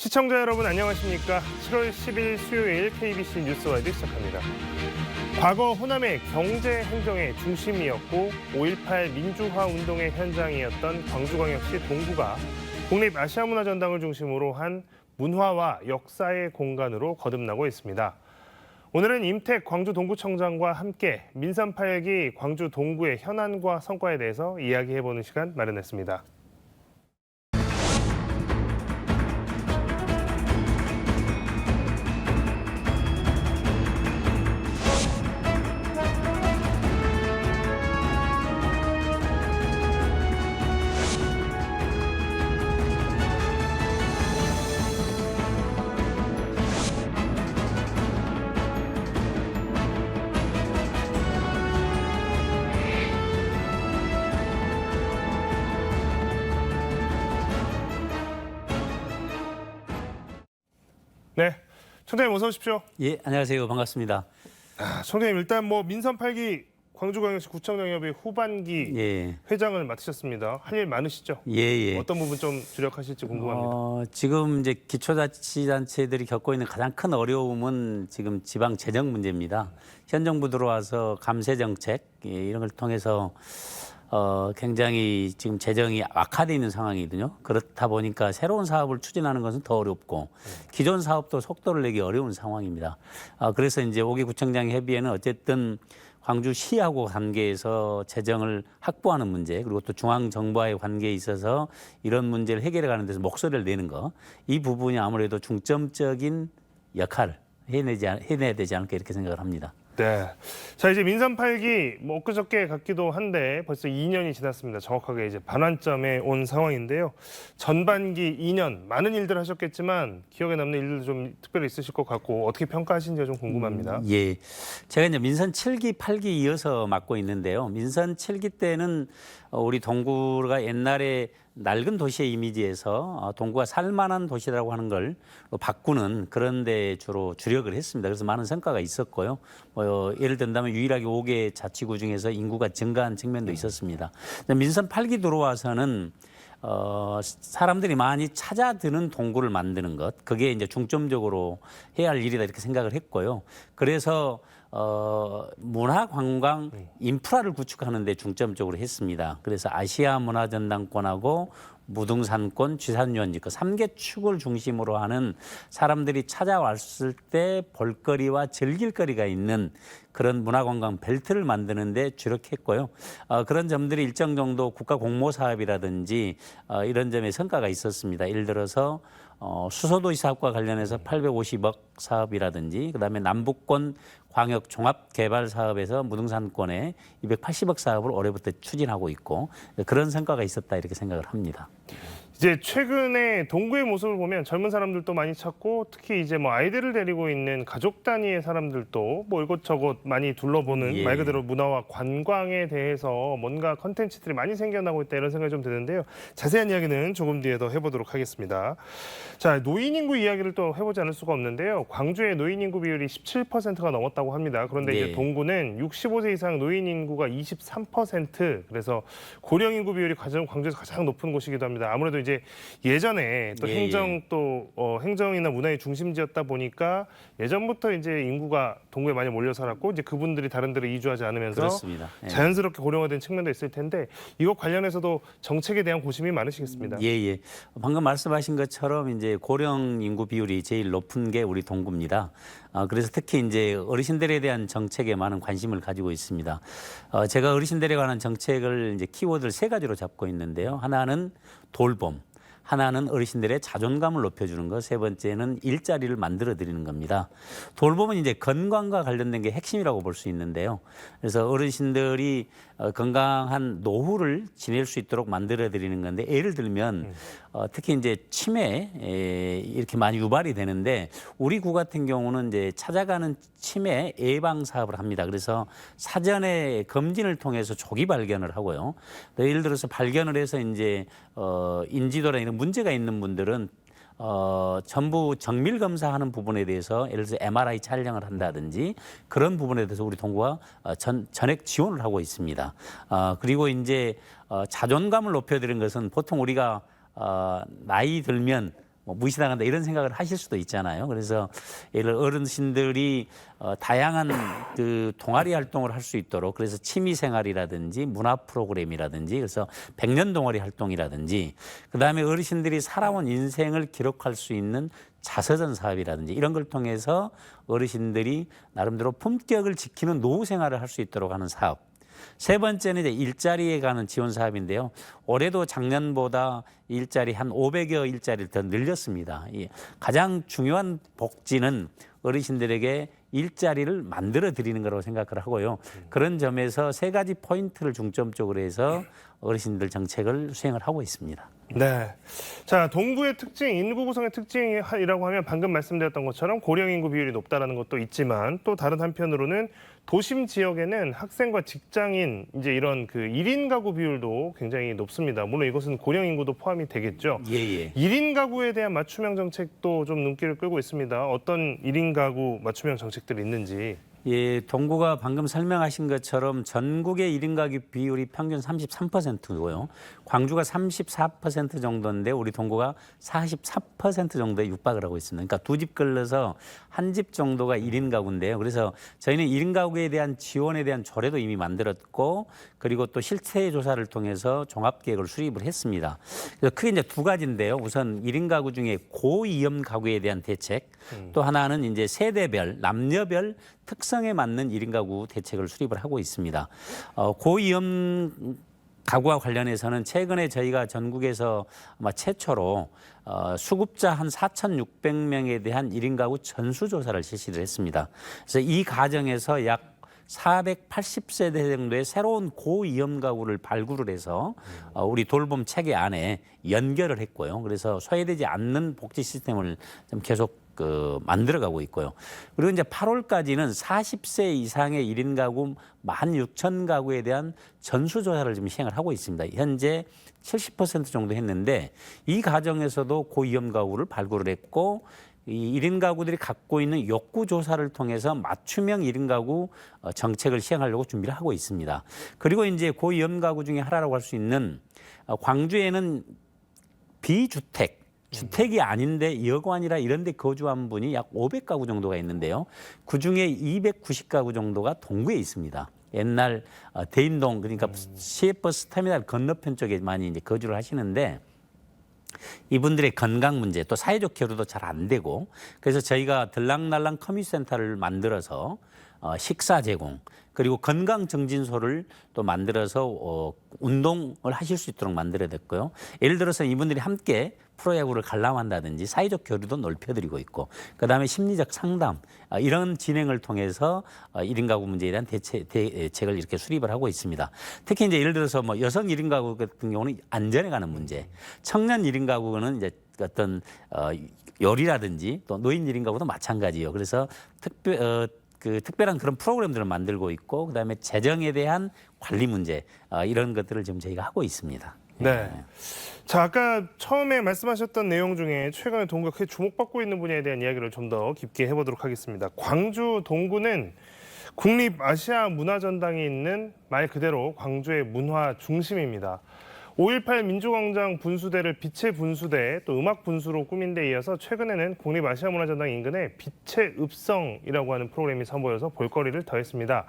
시청자 여러분 안녕하십니까? 7월 10일 수요일 KBC 뉴스와이드 시작합니다. 과거 호남의 경제 행정의 중심이었고 5.18 민주화 운동의 현장이었던 광주광역시 동구가 국립아시아문화전당을 중심으로 한 문화와 역사의 공간으로 거듭나고 있습니다. 오늘은 임택 광주 동구청장과 함께 민선 8기 광주 동구의 현안과 성과에 대해서 이야기해보는 시간 마련했습니다. 네, 청장님 어서 오십시오. 예, 안녕하세요. 반갑습니다. 청장님 일단 민선 8기 광주광역시 구청장협의 후반기 회장을 맡으셨습니다. 할 일 많으시죠? 예. 어떤 부분 좀 주력하실지 궁금합니다. 지금 이제 기초자치단체들이 겪고 있는 가장 큰 어려움은 지금 지방 재정 문제입니다. 현 정부 들어와서 감세 정책 이런 걸 통해서 굉장히 지금 재정이 악화되어 있는 상황이거든요. 그렇다 보니까 새로운 사업을 추진하는 것은 더 어렵고 기존 사업도 속도를 내기 어려운 상황입니다. 그래서 이제 5기 구청장 협의회는 어쨌든 광주시하고 관계에서 재정을 확보하는 문제 그리고 또 중앙정부와의 관계에 있어서 이런 문제를 해결해 가는 데서 목소리를 내는 거 이 부분이 아무래도 중점적인 역할을 해내야 되지 않을까 이렇게 생각을 합니다. 네. 자, 이제 민선 8기 엊그저께 같기도 한데 벌써 2년이 지났습니다. 정확하게 이제 반환점에 온 상황인데요. 전반기 2년 많은 일들 하셨겠지만 기억에 남는 일들도 좀 특별히 있으실 것 같고 어떻게 평가하시는지가 좀 궁금합니다. 예. 제가 이제 민선 7기, 8기 이어서 맡고 있는데요. 민선 7기 때는 우리 동구가 옛날에 낡은 도시의 이미지에서 동구가 살만한 도시라고 하는 걸 바꾸는 그런 데 주로 주력을 했습니다. 그래서 많은 성과가 있었고요. 예를 든다면 유일하게 5개 자치구 중에서 인구가 증가한 측면도 있었습니다. 민선 8기 들어와서는 사람들이 많이 찾아드는 동구를 만드는 것, 그게 이제 중점적으로 해야 할 일이다 이렇게 생각을 했고요. 그래서 문화 관광 인프라를 구축하는 데 중점적으로 했습니다. 그래서 아시아 문화전당권하고 무등산권, 쥐산유원지 그 3개 축을 중심으로 하는 사람들이 찾아왔을 때 볼거리와 즐길 거리가 있는 그런 문화관광 벨트를 만드는 데 주력했고요. 그런 점들이 일정 정도 국가 공모 사업이라든지 이런 점에 성과가 있었습니다. 예를 들어서 수소도시 사업과 관련해서 850억 사업이라든지 그다음에 남북권 광역 종합 개발 사업에서 무등산권에 280억 사업을 올해부터 추진하고 있고 그런 성과가 있었다 이렇게 생각을 합니다. 이제 최근에 동구의 모습을 보면 젊은 사람들도 많이 찾고 특히 이제 아이들을 데리고 있는 가족 단위의 사람들도 이것저것 많이 둘러보는 말 그대로 문화와 관광에 대해서 뭔가 컨텐츠들이 많이 생겨나고 있다 이런 생각이 좀 드는데요. 자세한 이야기는 조금 뒤에 더 해보도록 하겠습니다. 자, 노인 인구 이야기를 또 해보지 않을 수가 없는데요. 광주의 노인 인구 비율이 17%가 넘었다고 합니다. 그런데 이제 동구는 65세 이상 노인 인구가 23%, 그래서 고령 인구 비율이 광주에서 가장 높은 곳이기도 합니다. 아무래도 이제 예전에 또 행정이나 문화의 중심지였다 보니까 예전부터 이제 인구가 동구에 많이 몰려 살았고 이제 그분들이 다른 데로 이주하지 않으면서 자연스럽게 고령화된 측면도 있을 텐데 이것 관련해서도 정책에 대한 고심이 많으시겠습니다. 예. 방금 말씀하신 것처럼 이제 고령 인구 비율이 제일 높은 게 우리 동구입니다. 그래서 특히 이제 어르신들에 대한 정책에 많은 관심을 가지고 있습니다. 제가 어르신들에 관한 정책을 이제 키워드를 3가지로 잡고 있는데요. 하나는 돌봄, 하나는 어르신들의 자존감을 높여주는 것, 세 번째는 일자리를 만들어드리는 겁니다. 돌봄은 이제 건강과 관련된 게 핵심이라고 볼 수 있는데요. 그래서 어르신들이 건강한 노후를 지낼 수 있도록 만들어드리는 건데 예를 들면 특히 이제 치매 이렇게 많이 유발이 되는데 우리 구 같은 경우는 이제 찾아가는 치매 예방 사업을 합니다. 그래서 사전에 검진을 통해서 조기 발견을 하고요. 예를 들어서 발견을 해서 이제 인지도나 이런 문제가 있는 분들은 전부 정밀 검사하는 부분에 대해서 예를 들어서 MRI 촬영을 한다든지 그런 부분에 대해서 우리 동구가 전액 지원을 하고 있습니다. 그리고 이제 자존감을 높여드리는 것은 보통 우리가 나이 들면 뭐 무시당한다 이런 생각을 하실 수도 있잖아요. 그래서 예를 들어 어르신들이 다양한 그 동아리 활동을 할 수 있도록 그래서 취미생활이라든지 문화 프로그램이라든지 그래서 백년 동아리 활동이라든지 그다음에 어르신들이 살아온 인생을 기록할 수 있는 자서전 사업이라든지 이런 걸 통해서 어르신들이 나름대로 품격을 지키는 노후 생활을 할 수 있도록 하는 사업. 세 번째는 이제 일자리에 가는 지원 사업인데요. 올해도 작년보다 일자리 한 500여 일자리를 더 늘렸습니다. 가장 중요한 복지는 어르신들에게 일자리를 만들어 드리는 거라고 생각을 하고요. 그런 점에서 세 가지 포인트를 중점적으로 해서 어르신들 정책을 수행을 하고 있습니다. 네. 자, 동구의 특징, 인구 구성의 특징이라고 하면 방금 말씀드렸던 것처럼 고령 인구 비율이 높다라는 것도 있지만 또 다른 한편으로는 도심 지역에는 학생과 직장인 이제 이런 그 1인 가구 비율도 굉장히 높습니다. 물론 이것은 고령 인구도 포함이 되겠죠. 예. 1인 가구에 대한 맞춤형 정책도 좀 눈길을 끌고 있습니다. 어떤 1인 가구 맞춤형 정책들이 있는지. 예, 동구가 방금 설명하신 것처럼 전국의 1인 가구 비율이 평균 33%고요. 광주가 34% 정도인데 우리 동구가 44% 정도에 육박을 하고 있습니다. 그러니까 두 집 걸러서 한 집 정도가 1인 가구인데요. 그래서 저희는 1인 가구에 대한 지원에 대한 조례도 이미 만들었고 그리고 또 실태 조사를 통해서 종합계획을 수립을 했습니다. 그래서 크게 이제 두 가지인데요. 우선 1인 가구 중에 고위험 가구에 대한 대책, 또 하나는 이제 세대별, 남녀별 특성에 맞는 1인 가구 대책을 수립을 하고 있습니다. 고위험 가구와 관련해서는 최근에 저희가 전국에서 아마 최초로 수급자 한 4,600명에 대한 1인 가구 전수조사를 실시를 했습니다. 그래서 이 과정에서 약 480세대 정도의 새로운 고위험 가구를 발굴을 해서 우리 돌봄 체계 안에 연결을 했고요. 그래서 소외되지 않는 복지 시스템을 좀 계속 만들어가고 있고요. 그리고 이제 8월까지는 40세 이상의 1인 가구 16,000가구에 대한 전수조사를 지금 시행을 하고 있습니다. 현재 70% 정도 했는데 이 과정에서도 고위험 가구를 발굴을 했고 이 1인 가구들이 갖고 있는 욕구 조사를 통해서 맞춤형 1인 가구 정책을 시행하려고 준비를 하고 있습니다. 그리고 이제 고위험 가구 중에 하나라고 할 수 있는 광주에는 비주택 주택이 아닌데 여관이라 이런 데 거주한 분이 약 500가구 정도가 있는데요. 그중에 290가구 정도가 동구에 있습니다. 옛날 대인동 그러니까 시외버스 터미널 건너편 쪽에 많이 이제 거주를 하시는데 이분들의 건강 문제 또 사회적 교류도 잘 안 되고 그래서 저희가 들락날락 커뮤니티센터를 만들어서 식사 제공 그리고 건강정진소를 또 만들어서 운동을 하실 수 있도록 만들어야 됐고요. 예를 들어서 이분들이 함께 프로야구를 관람한다든지 사회적 교류도 넓혀드리고 있고 그다음에 심리적 상담 이런 진행을 통해서 1인 가구 문제에 대한 대책을 이렇게 수립을 하고 있습니다. 특히 이제 예를 들어서 뭐 여성 1인 가구 같은 경우는 안전에 관한 문제, 청년 1인 가구는 이제 어떤 요리라든지 또 노인 1인 가구도 마찬가지예요. 그래서 특별한 그런 프로그램들을 만들고 있고 그다음에 재정에 대한 관리 문제 이런 것들을 지금 저희가 하고 있습니다. 네. 자, 아까 처음에 말씀하셨던 내용 중에 최근에 동구가 크게 주목받고 있는 분야에 대한 이야기를 좀 더 깊게 해보도록 하겠습니다. 광주 동구는 국립아시아문화전당이 있는 말 그대로 광주의 문화 중심입니다. 5.18 민주광장 분수대를 빛의 분수대 또 음악 분수로 꾸민 데 이어서 최근에는 국립아시아문화전당 인근에 빛의 읍성이라고 하는 프로그램이 선보여서 볼거리를 더했습니다.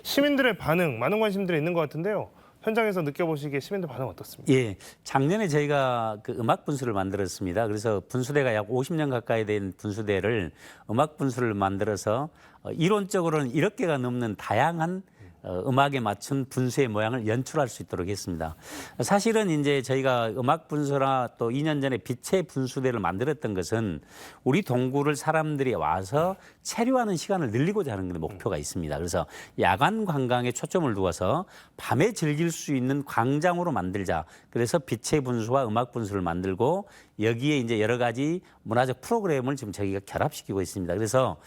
시민들의 반응, 많은 관심들이 있는 것 같은데요. 현장에서 느껴보시기에 시민들 반응 어떻습니까? 예, 작년에 저희가 그 음악 분수를 만들었습니다. 그래서 분수대가 약 50년 가까이 된 분수대를 음악 분수를 만들어서 이론적으로는 1억 개가 넘는 다양한 음악에 맞춘 분수의 모양을 연출할 수 있도록 했습니다. 사실은 이제 저희가 음악 분수나 또 2년 전에 빛의 분수대를 만들었던 것은 우리 동구를 사람들이 와서 체류하는 시간을 늘리고자 하는 목표가 있습니다. 그래서 야간 관광에 초점을 두어서 밤에 즐길 수 있는 광장으로 만들자. 그래서 빛의 분수와 음악 분수를 만들고 여기에 이제 여러 가지 문화적 프로그램을 지금 저희가 결합시키고 있습니다. 그래서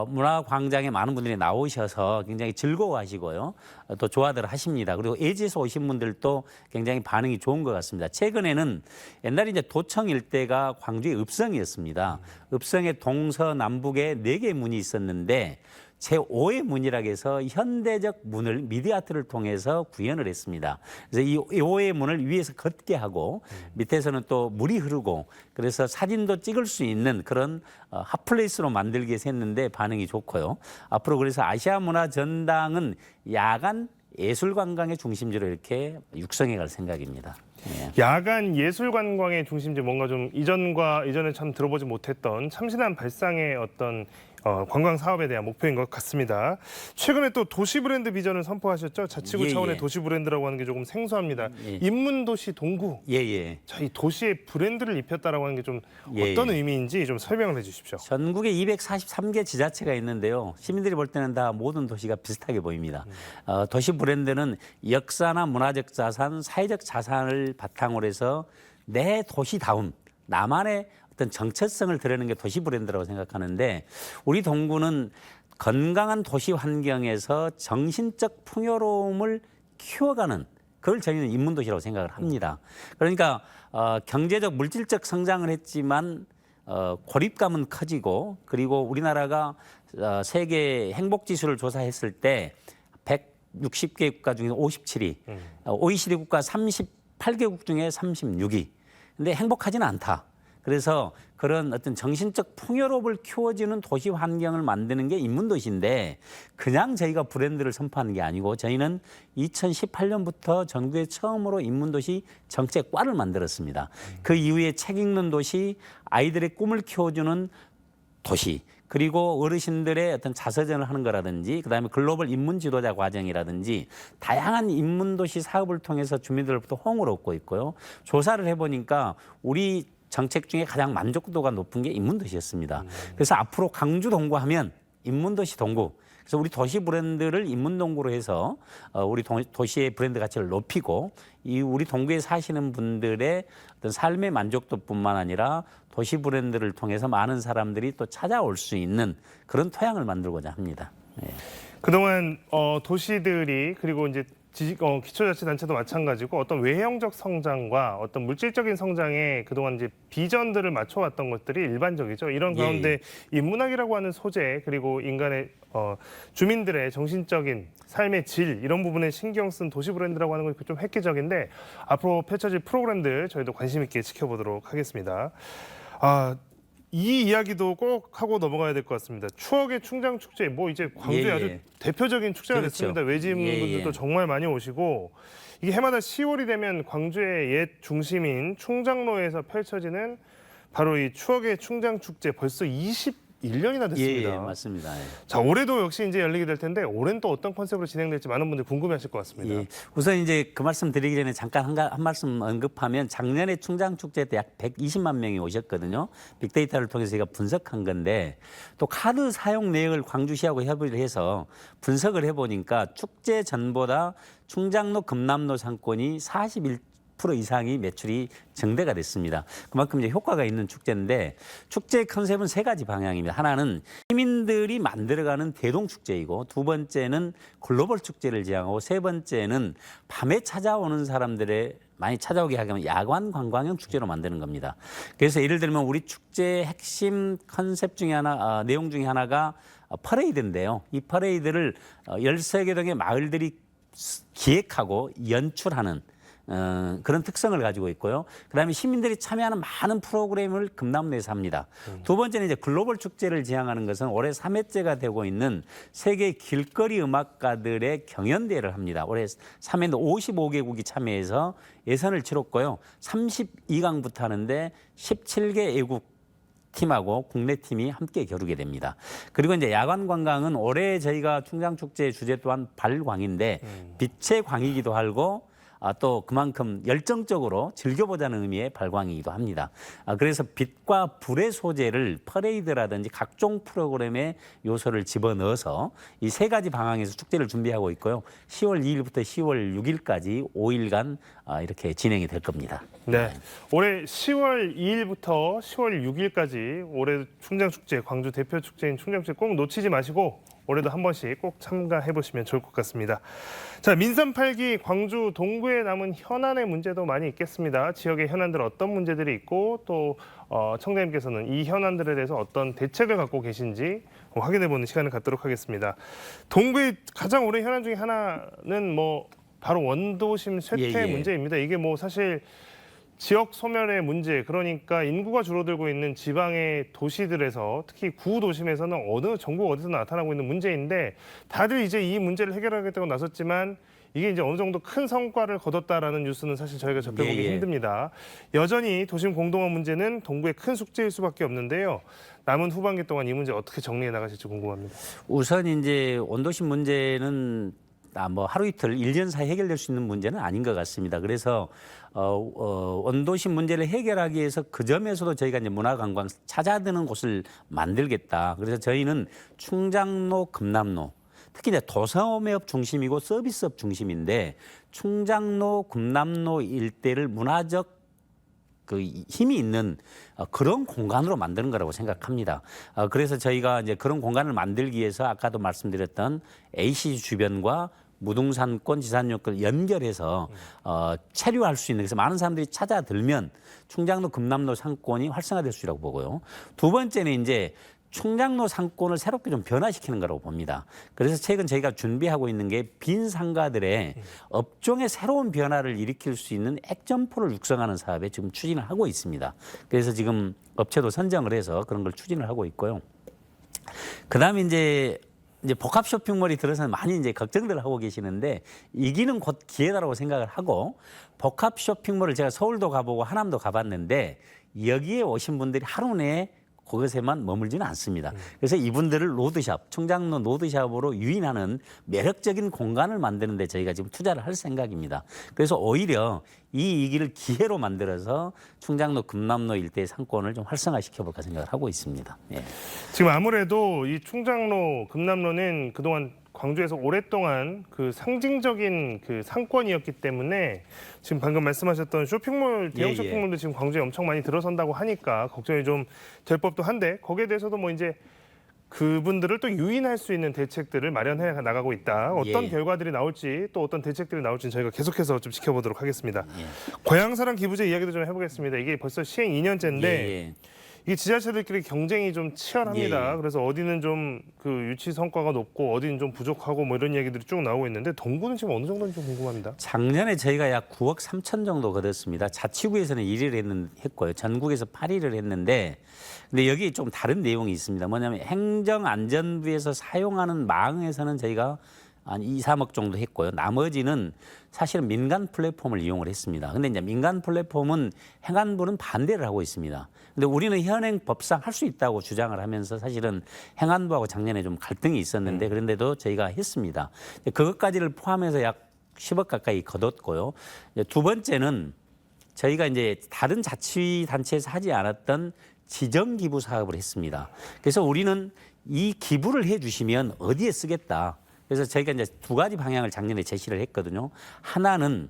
문화광장에 많은 분들이 나오셔서 굉장히 즐거워하시고요. 또 좋아들 하십니다. 그리고 예지에서 오신 분들도 굉장히 반응이 좋은 것 같습니다. 최근에는 옛날에 이제 도청 일대가 광주의 읍성이었습니다. 읍성의 동서남북에 4개의 문이 있었는데 제5의 문이라고 해서 현대적 문을 미디아트를 통해서 구현을 했습니다. 그래서 이 5의 문을 위에서 걷게 하고 밑에서는 또 물이 흐르고 그래서 사진도 찍을 수 있는 그런 핫플레이스로 만들기 위해서 했는데 반응이 좋고요. 앞으로 그래서 아시아 문화 전당은 야간 예술 관광의 중심지로 이렇게 육성해 갈 생각입니다. 예. 야간 예술 관광의 중심지 뭔가 좀 이전에 참 들어보지 못했던 참신한 발상의 어떤 관광 사업에 대한 목표인 것 같습니다. 최근에 또 도시 브랜드 비전을 선포하셨죠? 자치구 예, 차원의 예. 도시 브랜드라고 하는 게 조금 생소합니다. 예. 인문 도시 동구. 예. 자, 이 도시에 브랜드를 입혔다라고 하는 게 좀 예, 어떤 예. 의미인지 좀 설명을 해주십시오. 전국에 243개 지자체가 있는데요. 시민들이 볼 때는 다 모든 도시가 비슷하게 보입니다. 도시 브랜드는 역사나 문화적 자산, 사회적 자산을 바탕으로 해서 내 도시다움, 나만의 어떤 정체성을 드러내는 게 도시 브랜드라고 생각하는데 우리 동구는 건강한 도시 환경에서 정신적 풍요로움을 키워가는 그걸 저희는 인문도시라고 생각을 합니다. 그러니까 경제적 물질적 성장을 했지만 고립감은 커지고 그리고 우리나라가 세계 행복지수를 조사했을 때 160개 국가 중에 57위, OECD 국가 38개국 중에 36위. 근데 행복하지는 않다. 그래서 그런 어떤 정신적 풍요로움을 키워주는 도시 환경을 만드는 게 인문도시인데 그냥 저희가 브랜드를 선포하는 게 아니고 저희는 2018년부터 전국에 처음으로 인문도시 정책과를 만들었습니다. 그 이후에 책 읽는 도시, 아이들의 꿈을 키워주는 도시, 그리고 어르신들의 어떤 자서전을 하는 거라든지 그다음에 글로벌 인문 지도자 과정이라든지 다양한 인문도시 사업을 통해서 주민들로부터 호응을 얻고 있고요. 조사를 해보니까 우리 정책 중에 가장 만족도가 높은 게 인문도시였습니다. 그래서 앞으로 광주 동구 하면 인문도시 동구. 그래서 우리 도시 브랜드를 인문동구로 해서 우리 도시의 브랜드 가치를 높이고 이 우리 동구에 사시는 분들의 어떤 삶의 만족도뿐만 아니라 도시 브랜드를 통해서 많은 사람들이 또 찾아올 수 있는 그런 토양을 만들고자 합니다. 예. 그동안 도시들이 그리고 이제 기초자치단체도 마찬가지고 어떤 외형적 성장과 어떤 물질적인 성장에 그동안 이제 비전들을 맞춰왔던 것들이 일반적이죠. 이런 가운데 인문학이라고 하는 소재 그리고 인간의 주민들의 정신적인 삶의 질 이런 부분에 신경 쓴 도시 브랜드라고 하는 건 좀 획기적인데 앞으로 펼쳐질 프로그램들 저희도 관심 있게 지켜보도록 하겠습니다. 이 이야기도 꼭 하고 넘어가야 될 것 같습니다. 추억의 충장 축제, 뭐 이제 광주의 아주 대표적인 축제가 그렇죠. 됐습니다. 외지인 분들도 정말 많이 오시고 이게 해마다 10월이 되면 광주의 옛 중심인 충장로에서 펼쳐지는 바로 이 추억의 충장 축제 벌써 21년이나 됐습니다. 예, 맞습니다. 예. 자, 올해도 역시 이제 열리게 될 텐데 올해는 또 어떤 컨셉으로 진행될지 많은 분들이 궁금해하실 것 같습니다. 예. 우선 이제 그 말씀 드리기 전에 잠깐 한 말씀 언급하면 작년에 충장축제 때 약 120만 명이 오셨거든요. 빅데이터를 통해서 저희가 분석한 건데 또 카드 사용 내역을 광주시하고 협의를 해서 분석을 해보니까 축제 전보다 충장로 금남로 상권이 41% 이상이 매출이 증대가 됐습니다. 그만큼 이제 효과가 있는 축제인데 축제의 컨셉은 세 가지 방향입니다. 하나는 시민들이 만들어가는 대동축제이고 두 번째는 글로벌 축제를 지향하고 세 번째는 밤에 찾아오는 사람들의 많이 찾아오게 하면 야간 관광형 축제로 만드는 겁니다. 그래서 예를 들면 우리 축제의 핵심 컨셉 중에 하나, 내용 중에 하나가 퍼레이드인데요. 이 퍼레이드를 13개 동의 마을들이 기획하고 연출하는 그런 특성을 가지고 있고요. 그다음에 시민들이 참여하는 많은 프로그램을 금남로에서 합니다. 두 번째는 이제 글로벌 축제를 지향하는 것은 올해 3회째가 되고 있는 세계 길거리 음악가들의 경연대회를 합니다. 올해 3회는 55개국이 참여해서 예선을 치렀고요. 32강부터 하는데 17개 애국 팀하고 국내 팀이 함께 겨루게 됩니다. 그리고 이제 야간 관광은 올해 저희가 충장축제 주제 또한 발광인데 빛의 광이기도 하고 또 그만큼 열정적으로 즐겨보자는 의미의 발광이기도 합니다. 그래서 빛과 불의 소재를 퍼레이드라든지 각종 프로그램의 요소를 집어넣어서 이 세 가지 방향에서 축제를 준비하고 있고요. 10월 2일부터 10월 6일까지 5일간 이렇게 진행이 될 겁니다. 네. 올해 10월 2일부터 10월 6일까지 올해 충장축제, 광주 대표 축제인 충장축제 꼭 놓치지 마시고 올해도 한 번씩 꼭 참가해 보시면 좋을 것 같습니다. 자, 민선 8기 광주 동구에 남은 현안의 문제도 많이 있겠습니다. 지역의 현안들 어떤 문제들이 있고 또 청장님께서는 이 현안들에 대해서 어떤 대책을 갖고 계신지 확인해 보는 시간을 갖도록 하겠습니다. 동구의 가장 오랜 현안 중에 하나는 뭐 바로 원도심 쇠퇴 문제입니다. 이게 뭐 사실 지역 소멸의 문제, 그러니까 인구가 줄어들고 있는 지방의 도시들에서 특히 구도심에서는 전국 어디서 나타나고 있는 문제인데 다들 이제 이 문제를 해결하겠다고 나섰지만 이게 이제 어느 정도 큰 성과를 거뒀다라는 뉴스는 사실 저희가 접해보기 힘듭니다. 여전히 도심 공동화 문제는 동구의 큰 숙제일 수밖에 없는데요. 남은 후반기 동안 이 문제 어떻게 정리해 나가실지 궁금합니다. 우선 이제 원도심 문제는 뭐 하루 이틀 1년 사이 해결될 수 있는 문제는 아닌 것 같습니다. 그래서 원도심 문제를 해결하기 위해서 그 점에서도 저희가 이제 문화관광 찾아드는 곳을 만들겠다. 그래서 저희는 충장로, 금남로, 특히 이제 도소매업 중심이고 서비스업 중심인데 충장로, 금남로 일대를 문화적 그 힘이 있는 그런 공간으로 만드는 거라고 생각합니다. 그래서 저희가 이제 그런 공간을 만들기 위해서 아까도 말씀드렸던 AC 주변과 무등산권, 지산역을 연결해서 체류할 수 있는, 그래서 많은 사람들이 찾아들면 충장로, 금남로 상권이 활성화될 수 있다고 보고요. 두 번째는 이제 충장로 상권을 새롭게 좀 변화시키는 거라고 봅니다. 그래서 최근 저희가 준비하고 있는 게 빈 상가들의 업종의 새로운 변화를 일으킬 수 있는 액점포를 육성하는 사업에 지금 추진을 하고 있습니다. 그래서 지금 업체도 선정을 해서 그런 걸 추진을 하고 있고요. 그다음에 이제 복합 쇼핑몰이 들어서는 많이 이제 걱정들을 하고 계시는데 이기는 곧 기회다라고 생각을 하고 복합 쇼핑몰을 제가 서울도 가보고 하남도 가봤는데 여기에 오신 분들이 하루 내에 그것에만 머물지는 않습니다. 그래서 이분들을 로드샵, 충장로 로드샵으로 유인하는 매력적인 공간을 만드는 데 저희가 지금 투자를 할 생각입니다. 그래서 오히려 이 위기를 기회로 만들어서 충장로, 금남로 일대의 상권을 좀 활성화시켜 볼까 생각을 하고 있습니다. 예. 지금 아무래도 이 충장로, 금남로는 그동안 광주에서 오랫동안 그 상징적인 그 상권이었기 때문에 지금 방금 말씀하셨던 쇼핑몰, 대형 쇼핑몰도 지금 광주에 엄청 많이 들어선다고 하니까 걱정이 좀 될 법도 한데 거기에 대해서도 뭐 이제 그분들을 또 유인할 수 있는 대책들을 마련해 나가고 있다. 어떤 결과들이 나올지 또 어떤 대책들이 나올지는 저희가 계속해서 좀 지켜보도록 하겠습니다. 고향사랑 기부제 이야기도 좀 해보겠습니다. 이게 벌써 시행 2년째인데 이게 지자체들끼리 경쟁이 좀 치열합니다. 그래서 어디는 좀 그 유치 성과가 높고 어디는 좀 부족하고 뭐 이런 얘기들이 쭉 나오고 있는데 동구는 지금 어느 정도인지 좀 궁금합니다. 작년에 저희가 약 9억 3천 정도 거뒀습니다. 자치구에서는 1위를 했고요. 전국에서 8위를 했는데 근데 여기 좀 다른 내용이 있습니다. 뭐냐면 행정안전부에서 사용하는 망에서는 저희가 한 2, 3억 정도 했고요. 나머지는 사실은 민간 플랫폼을 이용을 했습니다. 근데 이제 민간 플랫폼은 행안부는 반대를 하고 있습니다. 근데 우리는 현행 법상 할 수 있다고 주장을 하면서 사실은 행안부하고 작년에 좀 갈등이 있었는데 그런데도 저희가 했습니다. 그것까지를 포함해서 약 10억 가까이 거뒀고요. 두 번째는 저희가 이제 다른 자치단체에서 하지 않았던 지정 기부 사업을 했습니다. 그래서 우리는 이 기부를 해 주시면 어디에 쓰겠다. 그래서 저희가 이제 두 가지 방향을 작년에 제시를 했거든요. 하나는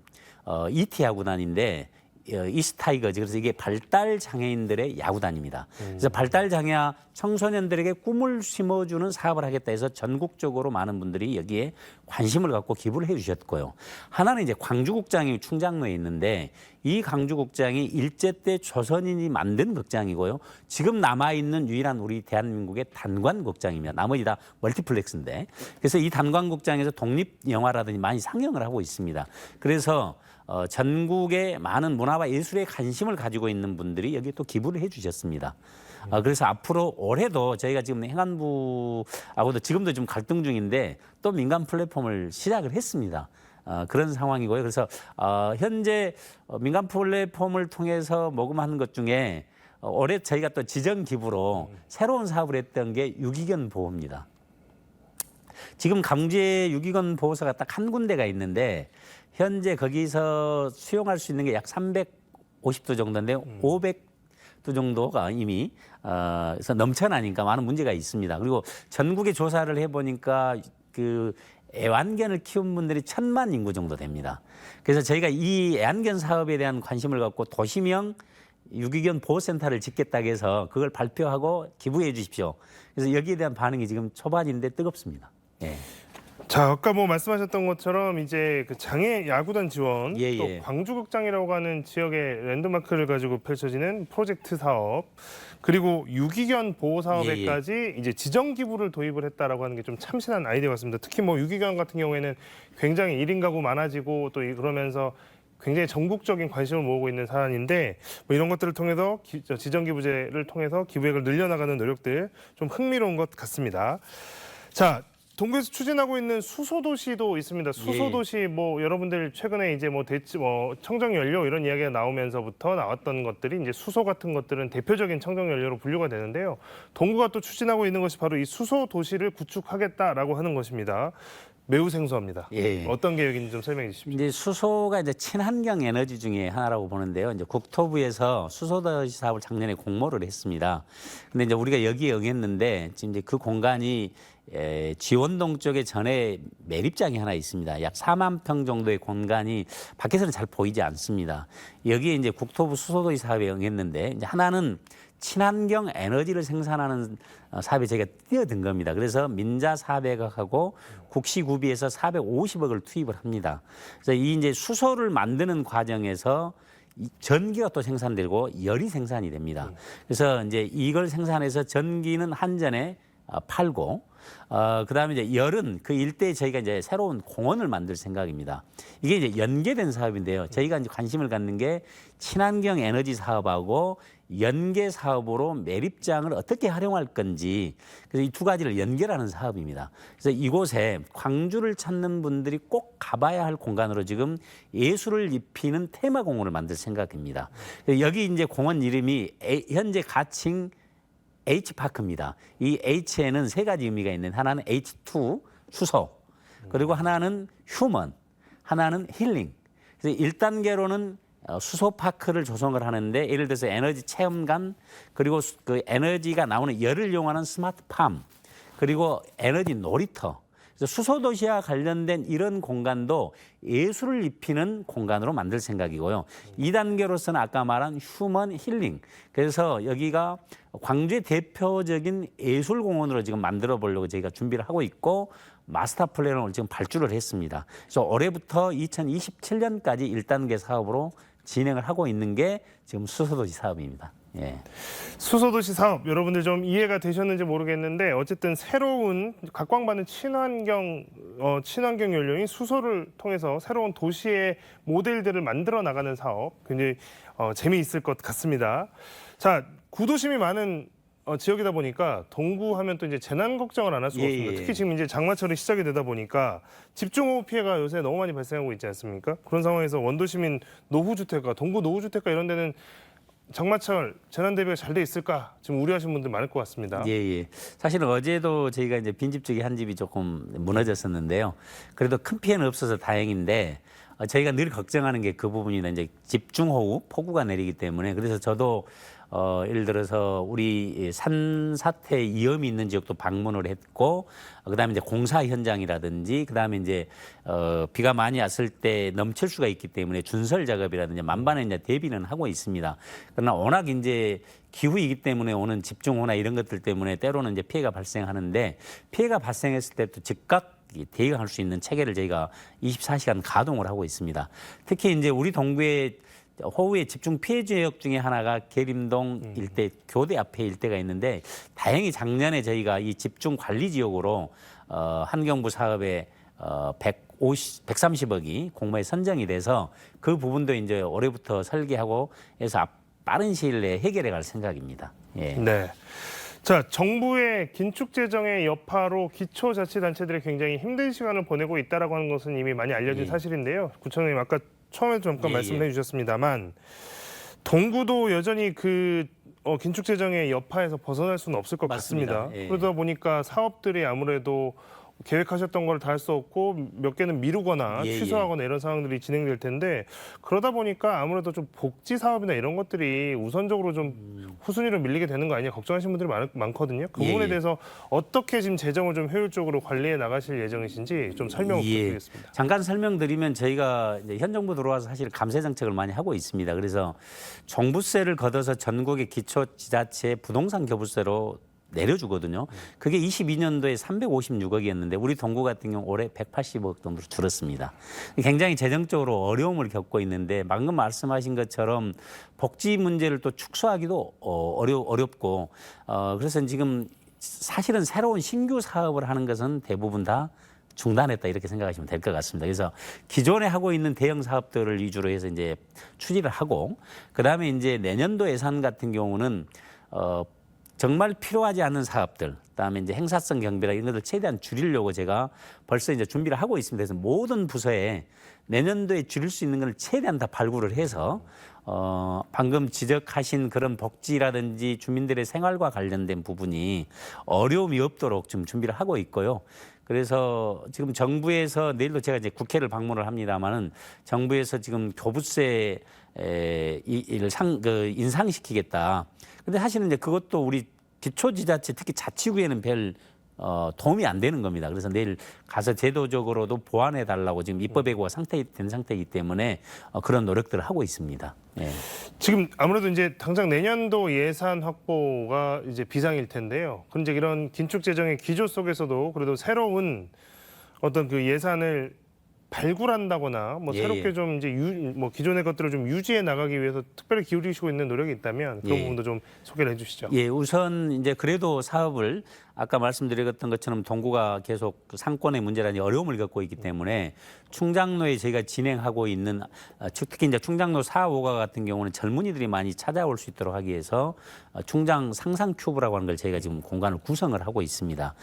ET 야구단인데 이스타이거즈, 그래서 이게 발달 장애인들의 야구단입니다. 그래서 발달 장애 청소년들에게 꿈을 심어주는 사업을 하겠다 해서 전국적으로 많은 분들이 여기에 관심을 갖고 기부를 해주셨고요. 하나는 이제 광주극장이 충장로에 있는데 이 광주극장이 일제 때 조선인이 만든 극장이고요. 지금 남아있는 유일한 우리 대한민국의 단관극장입니다. 나머지 다 멀티플렉스인데. 그래서 이 단관극장에서 독립영화라든지 많이 상영을 하고 있습니다. 그래서 전국의 많은 문화와 예술에 관심을 가지고 있는 분들이 여기에 또 기부를 해 주셨습니다. 그래서 앞으로 올해도 저희가 지금 행안부하고도 지금도 좀 갈등 중인데 또 민간 플랫폼을 시작을 했습니다. 그런 상황이고요. 그래서 현재 민간 플랫폼을 통해서 모금하는 것 중에 올해 저희가 또 지정 기부로 새로운 사업을 했던 게 유기견 보호입니다. 지금 광주에 유기견 보호소가 딱 한 군데가 있는데 현재 거기서 수용할 수 있는 게 약 350도 정도인데 500도 정도가 이미 그래서 넘쳐나니까 많은 문제가 있습니다. 그리고 전국에 조사를 해보니까 그 애완견을 키운 분들이 1,000만 인구 정도 됩니다. 그래서 저희가 이 애완견 사업에 대한 관심을 갖고 도시명 유기견 보호센터를 짓겠다고 해서 그걸 발표하고 기부해 주십시오. 그래서 여기에 대한 반응이 지금 초반인데 뜨겁습니다. 예. 자, 아까 뭐 말씀하셨던 것처럼 이제 그 장애 야구단 지원, 예, 또 예. 광주극장이라고 하는 지역의 랜드마크를 가지고 펼쳐지는 프로젝트 사업, 그리고 유기견 보호 사업에까지 이제 지정 기부를 도입을 했다라고 하는 게 좀 참신한 아이디어 같습니다. 특히 뭐 유기견 같은 경우에는 굉장히 1인 가구 많아지고 또 그러면서 굉장히 전국적인 관심을 모으고 있는 사안인데 뭐 이런 것들을 통해서 지정 기부제를 통해서 기부액을 늘려나가는 노력들 좀 흥미로운 것 같습니다. 자, 동구에서 추진하고 있는 수소도시도 있습니다. 수소도시 뭐 여러분들 최근에 이제 뭐 청정 연료 이런 이야기가 나오면서부터 나왔던 것들이 이제 수소 같은 것들은 대표적인 청정 연료로 분류가 되는데요. 동구가 또 추진하고 있는 것이 바로 이 수소도시를 구축하겠다라고 하는 것입니다. 매우 생소합니다. 예. 어떤 계획인지 좀 설명해 주십시오. 이제 수소가 이제 친환경 에너지 중에 하나라고 보는데요. 이제 국토부에서 수소도시 사업을 작년에 공모를 했습니다. 근데 이제 우리가 여기에 응했는데 지금 이제 그 공간이 지원동 쪽에 전에 매립장이 하나 있습니다. 약 4만 평 정도의 공간이 밖에서는 잘 보이지 않습니다. 여기에 이제 국토부 수소도시 사업에 응했는데 이제 하나는 친환경 에너지를 생산하는 사업에 저희가 뛰어든 겁니다. 그래서 민자 400억하고 국시구비에서 450억을 투입을 합니다. 그래서 이 이제 수소를 만드는 과정에서 이 전기가 또 생산되고 열이 생산이 됩니다. 그래서 이제 이걸 생산해서 전기는 한전에 팔고 그다음에 이제 열은 그 일대에 저희가 이제 새로운 공원을 만들 생각입니다. 이게 이제 연계된 사업인데요. 저희가 이제 관심을 갖는 게 친환경 에너지 사업하고 연계 사업으로 매립장을 어떻게 활용할 건지 그래서 이 두 가지를 연결하는 사업입니다. 그래서 이곳에 광주를 찾는 분들이 꼭 가봐야 할 공간으로 지금 예술을 입히는 테마 공원을 만들 생각입니다. 여기 이제 공원 이름이 현재 가칭 H파크입니다. 이 H에는 세 가지 의미가 있는 하나는 H2 수소 그리고 하나는 휴먼 하나는 힐링. 그래서 1단계로는 수소 파크를 조성을 하는데 예를 들어서 에너지 체험관 그리고 그 에너지가 나오는 열을 이용하는 스마트팜 그리고 에너지 놀이터 그래서 수소도시와 관련된 이런 공간도 예술을 입히는 공간으로 만들 생각이고요. 2단계로서는 아까 말한 휴먼 힐링 그래서 여기가 광주의 대표적인 예술공원으로 지금 만들어 보려고 저희가 준비를 하고 있고 마스터 플랜을 지금 발주를 했습니다. 그래서 올해부터 2027년까지 1단계 사업으로 진행을 하고 있는 게 지금 수소도시 사업입니다. 예. 수소도시 사업 여러분들 좀 이해가 되셨는지 모르겠는데 어쨌든 새로운 각광받는 친환경 연료인 수소를 통해서 새로운 도시의 모델들을 만들어 나가는 사업 굉장히 재미있을 것 같습니다. 자, 구도심이 많은 지역이다 보니까 동구하면 또 이제 재난 걱정을 안 할 수가 없습니다. 특히 지금 이제 장마철이 시작이 되다 보니까 집중호우 피해가 요새 너무 많이 발생하고 있지 않습니까? 그런 상황에서 원도시민 노후주택가, 동구 노후주택가 이런 데는 장마철 재난 대비가 잘 돼 있을까 지금 우려하시는 분들 많을 것 같습니다. 예. 사실은 어제도 저희가 이제 빈집 쪽에 한 집이 조금 무너졌었는데요. 그래도 큰 피해는 없어서 다행인데 저희가 늘 걱정하는 게 그 부분이나 이제 집중호우 폭우가 내리기 때문에 그래서 저도 예를 들어서 우리 산사태 위험이 있는 지역도 방문을 했고 그다음에 이제 공사 현장이라든지 그다음에 이제 비가 많이 왔을 때 넘칠 수가 있기 때문에 준설 작업이라든지 만반의 이제 대비는 하고 있습니다. 그러나 워낙 이제 기후이기 때문에 오는 집중호우나 이런 것들 때문에 때로는 이제 피해가 발생하는데 피해가 발생했을 때 또 즉각 대응할 수 있는 체계를 저희가 24시간 가동을 하고 있습니다. 특히 이제 우리 동구에 호우의 집중 피해 지역 중에 하나가 계림동 일대 교대 앞에 일대가 있는데 다행히 작년에 저희가 이 집중 관리 지역으로 환경부 사업에 130억이 공모에 선정이 돼서 그 부분도 이제 올해부터 설계하고 해서 빠른 시일 내에 해결해 갈 생각입니다. 예. 네. 자, 정부의 긴축 재정의 여파로 기초자치단체들이 굉장히 힘든 시간을 보내고 있다라고 하는 것은 이미 많이 알려진 사실인데요. 구청장님 아까 처음에 잠깐 말씀해 주셨습니다만 동구도 여전히 그 긴축 재정의 여파에서 벗어날 수는 없을 것 맞습니다. 같습니다. 그러다 보니까 사업들이 아무래도 계획하셨던 걸 다 할 수 없고 몇 개는 미루거나 예, 취소하거나 이런 상황들이 진행될 텐데 그러다 보니까 아무래도 좀 복지 사업이나 이런 것들이 우선적으로 좀 후순위로 밀리게 되는 거 아니냐 걱정하시는 분들이 많거든요. 그 예, 부분에 예. 대해서 어떻게 지금 재정을 좀 효율적으로 관리해 나가실 예정이신지 좀 설명을 부탁드리겠습니다. 잠깐 설명드리면 저희가 이제 현 정부 들어와서 사실 감세 정책을 많이 하고 있습니다. 그래서 종부세를 걷어서 전국의 기초지자체 부동산 교부세로 내려주거든요. 그게 22년도에 356억이었는데 우리 동구 같은 경우 올해 180억 정도로 줄었습니다. 굉장히 재정적으로 어려움을 겪고 있는데 방금 말씀하신 것처럼 복지 문제를 또 축소하기도 어렵고 그래서 지금 사실은 새로운 신규 사업을 하는 것은 대부분 다 중단했다 이렇게 생각하시면 될 것 같습니다. 그래서 기존에 하고 있는 대형 사업들을 위주로 해서 이제 추진을 하고 그다음에 이제 내년도 예산 같은 경우는 정말 필요하지 않은 사업들, 그다음에 이제 행사성 경비나 이런 것들 최대한 줄이려고 제가 벌써 이제 준비를 하고 있습니다. 그래서 모든 부서에 내년도에 줄일 수 있는 걸 최대한 다 발굴을 해서 방금 지적하신 그런 복지라든지 주민들의 생활과 관련된 부분이 어려움이 없도록 좀 준비를 하고 있고요. 그래서 지금 정부에서 내일도 제가 이제 국회를 방문을 합니다만은 정부에서 지금 교부세 인상시키겠다. 근데 사실은 이제 그것도 우리 기초지자체 특히 자치구에는 별 도움이 안 되는 겁니다. 그래서 내일 가서 제도적으로도 보완해 달라고 지금 입법 예고가 된 상태이기 때문에 그런 노력들을 하고 있습니다. 네. 지금 아무래도 이제 당장 내년도 예산 확보가 이제 비상일 텐데요. 그럼 이제 이런 긴축 재정의 기조 속에서도 그래도 새로운 어떤 그 예산을 발굴한다거나 뭐 예, 새롭게 예. 좀 이제 뭐 기존의 것들을 좀 유지해 나가기 위해서 특별히 기울이시고 있는 노력이 있다면 그 예. 부분도 좀 소개를 해주시죠. 예, 우선 이제 그래도 사업을 아까 말씀드렸던 것처럼 동구가 계속 그 상권의 문제라니 어려움을 겪고 있기 때문에 충장로에 저희가 진행하고 있는 특히 이제 충장로 4, 5가 같은 경우는 젊은이들이 많이 찾아올 수 있도록 하기 위해서 충장 상상 큐브라고 하는 걸 저희가 지금 공간을 구성을 하고 있습니다.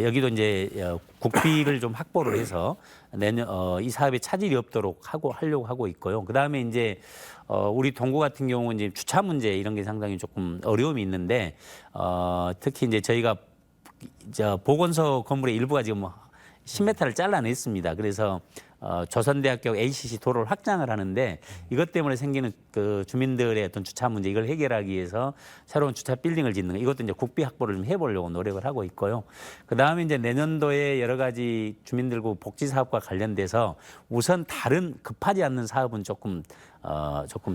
여기도 이제 국비를 좀 확보를 해서 내년 이 사업에 차질이 없도록 하려고 하고 있고요. 그 다음에 이제 우리 동구 같은 경우는 이제 주차 문제 이런 게 상당히 조금 어려움이 있는데 특히 이제 저희가 보건소 건물의 일부가 지금 10m를 잘라냈습니다. 그래서 조선대학교 ACC 도로를 확장을 하는데 이것 때문에 생기는 그 주민들의 어떤 주차 문제 이걸 해결하기 위해서 새로운 주차 빌딩을 짓는 거 이것도 이제 국비 확보를 좀 해보려고 노력을 하고 있고요. 그 다음에 이제 내년도에 여러 가지 주민들과 복지 사업과 관련돼서 우선 다른 급하지 않는 사업은 조금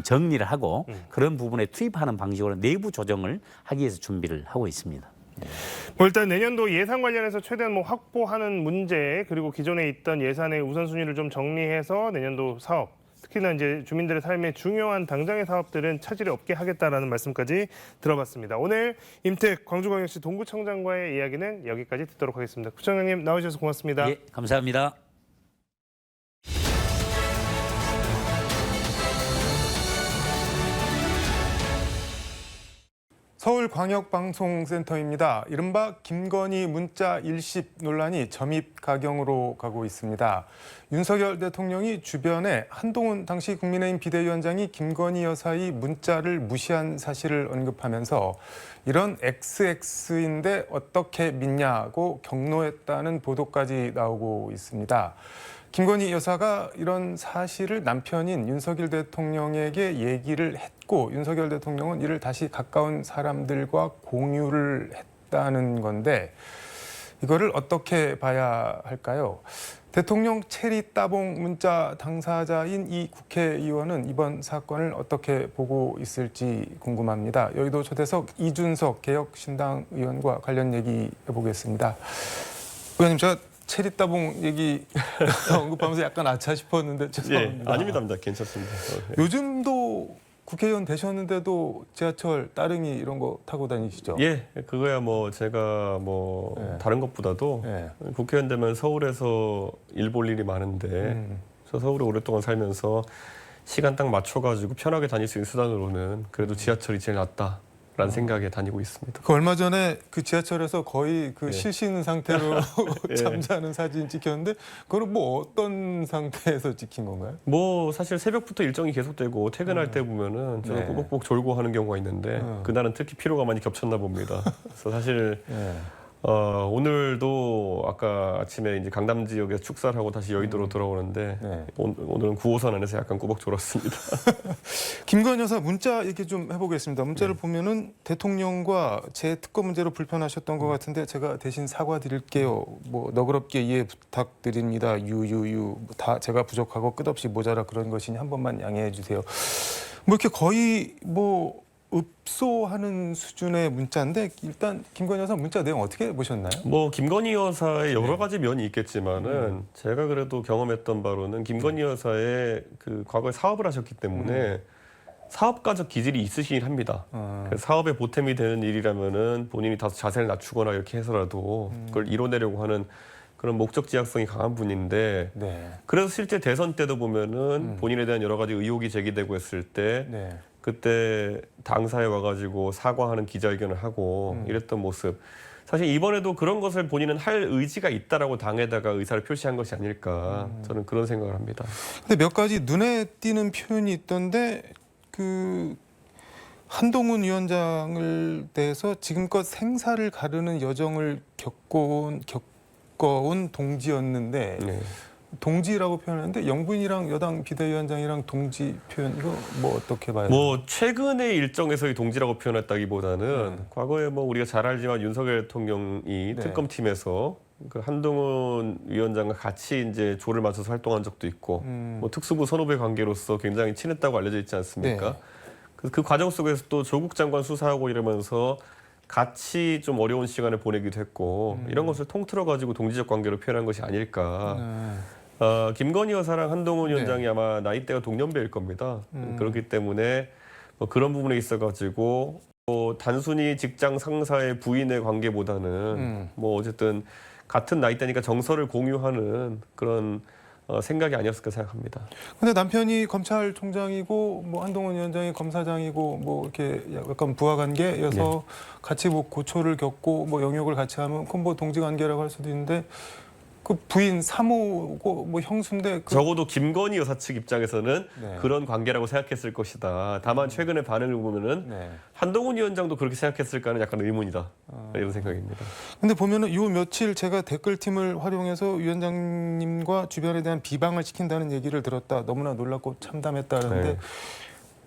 정리를 하고 그런 부분에 투입하는 방식으로 내부 조정을 하기 위해서 준비를 하고 있습니다. 뭐 일단 내년도 예산 관련해서 최대한 뭐 확보하는 문제 그리고 기존에 있던 예산의 우선순위를 좀 정리해서 내년도 사업 특히나 이제 주민들의 삶에 중요한 당장의 사업들은 차질이 없게 하겠다라는 말씀까지 들어봤습니다. 오늘 임택 광주광역시 동구청장과의 이야기는 여기까지 듣도록 하겠습니다. 구청장님 나와주셔서 고맙습니다. 예, 감사합니다. 서울광역방송센터입니다. 이른바 김건희 문자 일십 논란이 점입가경으로 가고 있습니다. 윤석열 대통령이 주변에 한동훈 당시 국민의힘 비대위원장이 김건희 여사의 문자를 무시한 사실을 언급하면서 이런 XX인데 어떻게 믿냐고 격노했다는 보도까지 나오고 있습니다. 김건희 여사가 이런 사실을 남편인 윤석열 대통령에게 얘기를 했고 윤석열 대통령은 이를 다시 가까운 사람들과 공유를 했다는 건데 이거를 어떻게 봐야 할까요? 대통령 체리 따봉 문자 당사자인 이 국회의원은 이번 사건을 어떻게 보고 있을지 궁금합니다. 여의도 초대석 이준석 개혁신당 의원과 관련 얘기 해보겠습니다. 의원님, 제가 체리 따봉 얘기 언급하면서 약간 아차 싶었는데 죄송합니다. 예, 아닙니다. 괜찮습니다. 요즘도 국회의원 되셨는데도 지하철 따릉이 이런 거 타고 다니시죠? 예, 그거야 뭐 제가 뭐 예. 다른 것보다도 예. 국회의원 되면 서울에서 일 볼 일이 많은데 저 서울에 오랫동안 살면서 시간 딱 맞춰가지고 편하게 다닐 수 있는 수단으로는 그래도 지하철이 제일 낫다라는 생각에 다니고 있습니다. 그 얼마 전에 그 지하철에서 거의 그 예. 실신 상태로 예. 잠자는 사진 찍혔는데 그거는 뭐 어떤 상태에서 찍힌 건가요? 뭐 사실 새벽부터 일정이 계속되고 퇴근할 때 보면은 저는 네. 꾸벅꾸벅 졸고 하는 경우가 있는데 그날은 특히 피로가 많이 겹쳤나 봅니다. 그래서 사실 예. 오늘도 아까 아침에 이제 강남 지역에서 축사를 하고 다시 여의도로 돌아오는데 네. 오늘은 9호선 안에서 약간 꾸벅 졸았습니다. 김건희 여사 문자 얘기 좀 해보겠습니다. 문자를 보면은 대통령과 제 특검 문제로 불편하셨던 것 같은데 제가 대신 사과드릴게요. 뭐 너그럽게 이해 부탁드립니다. 유유유 다 제가 부족하고 끝없이 모자라 그런 것이니 한 번만 양해해 주세요. 뭐 이렇게 거의 뭐 읍소하는 수준의 문자인데 일단 김건희 여사 문자 내용 어떻게 보셨나요? 뭐 김건희 여사의 여러 가지 면이 있겠지만은 제가 그래도 경험했던 바로는 김건희 여사의 그 과거에 사업을 하셨기 때문에 사업가적 기질이 있으시긴 합니다. 그래서 사업에 보탬이 되는 일이라면은 본인이 다소 자세를 낮추거나 이렇게 해서라도 그걸 이뤄내려고 하는 그런 목적 지향성이 강한 분인데 네. 그래서 실제 대선 때도 보면은 본인에 대한 여러 가지 의혹이 제기되고 했을 때 네. 그때 당사에 와가지고 사과하는 기자회견을 하고 이랬던 모습. 사실 이번에도 그런 것을 본인은 할 의지가 있다라고 당에다가 의사를 표시한 것이 아닐까 저는 그런 생각을 합니다. 근데 몇 가지 눈에 띄는 표현이 있던데 그 한동훈 위원장을 대해서 지금껏 생사를 가르는 여정을 겪어온 동지였는데 네. 동지라고 표현하는데 영부인이랑 여당 비대위원장이랑 동지 표현 이거 뭐 어떻게 봐요? 뭐 최근의 일정에서의 동지라고 표현했다기보다는 과거에 뭐 우리가 잘 알지만 윤석열 대통령이 네. 특검팀에서 그 한동훈 위원장과 같이 이제 조를 맞춰서 활동한 적도 있고 뭐 특수부 선후배 관계로서 굉장히 친했다고 알려져 있지 않습니까? 네. 그 과정 속에서 또 조국 장관 수사하고 이러면서 같이 좀 어려운 시간을 보내기도 했고 이런 것을 통틀어 가지고 동지적 관계로 표현한 것이 아닐까. 김건희 여사랑 한동훈 위원장이 아마 나이대가 동년배일 겁니다. 그렇기 때문에 뭐 그런 부분에 있어 가지고 뭐 단순히 직장 상사의 부인의 관계보다는 뭐 어쨌든 같은 나이대니까 정서를 공유하는 그런 생각이 아니었을까 생각합니다. 근데 남편이 검찰총장이고 뭐 한동훈 위원장이 검사장이고 뭐 이렇게 약간 부하 관계여서 같이 뭐 고초를 겪고 뭐 영역을 같이 하면 그건 뭐 동지 관계라고 할 수도 있는데 그 부인 사모고 뭐 형수인데 적어도 김건희 여사 측 입장에서는 네. 그런 관계라고 생각했을 것이다. 다만 최근의 반응을 보면은 네. 한동훈 위원장도 그렇게 생각했을까는 약간 의문이다. 이런 생각입니다. 근데 보면은 요 며칠 제가 댓글팀을 활용해서 위원장님과 주변에 대한 비방을 시킨다는 얘기를 들었다. 너무나 놀랍고 참담했다는데 네.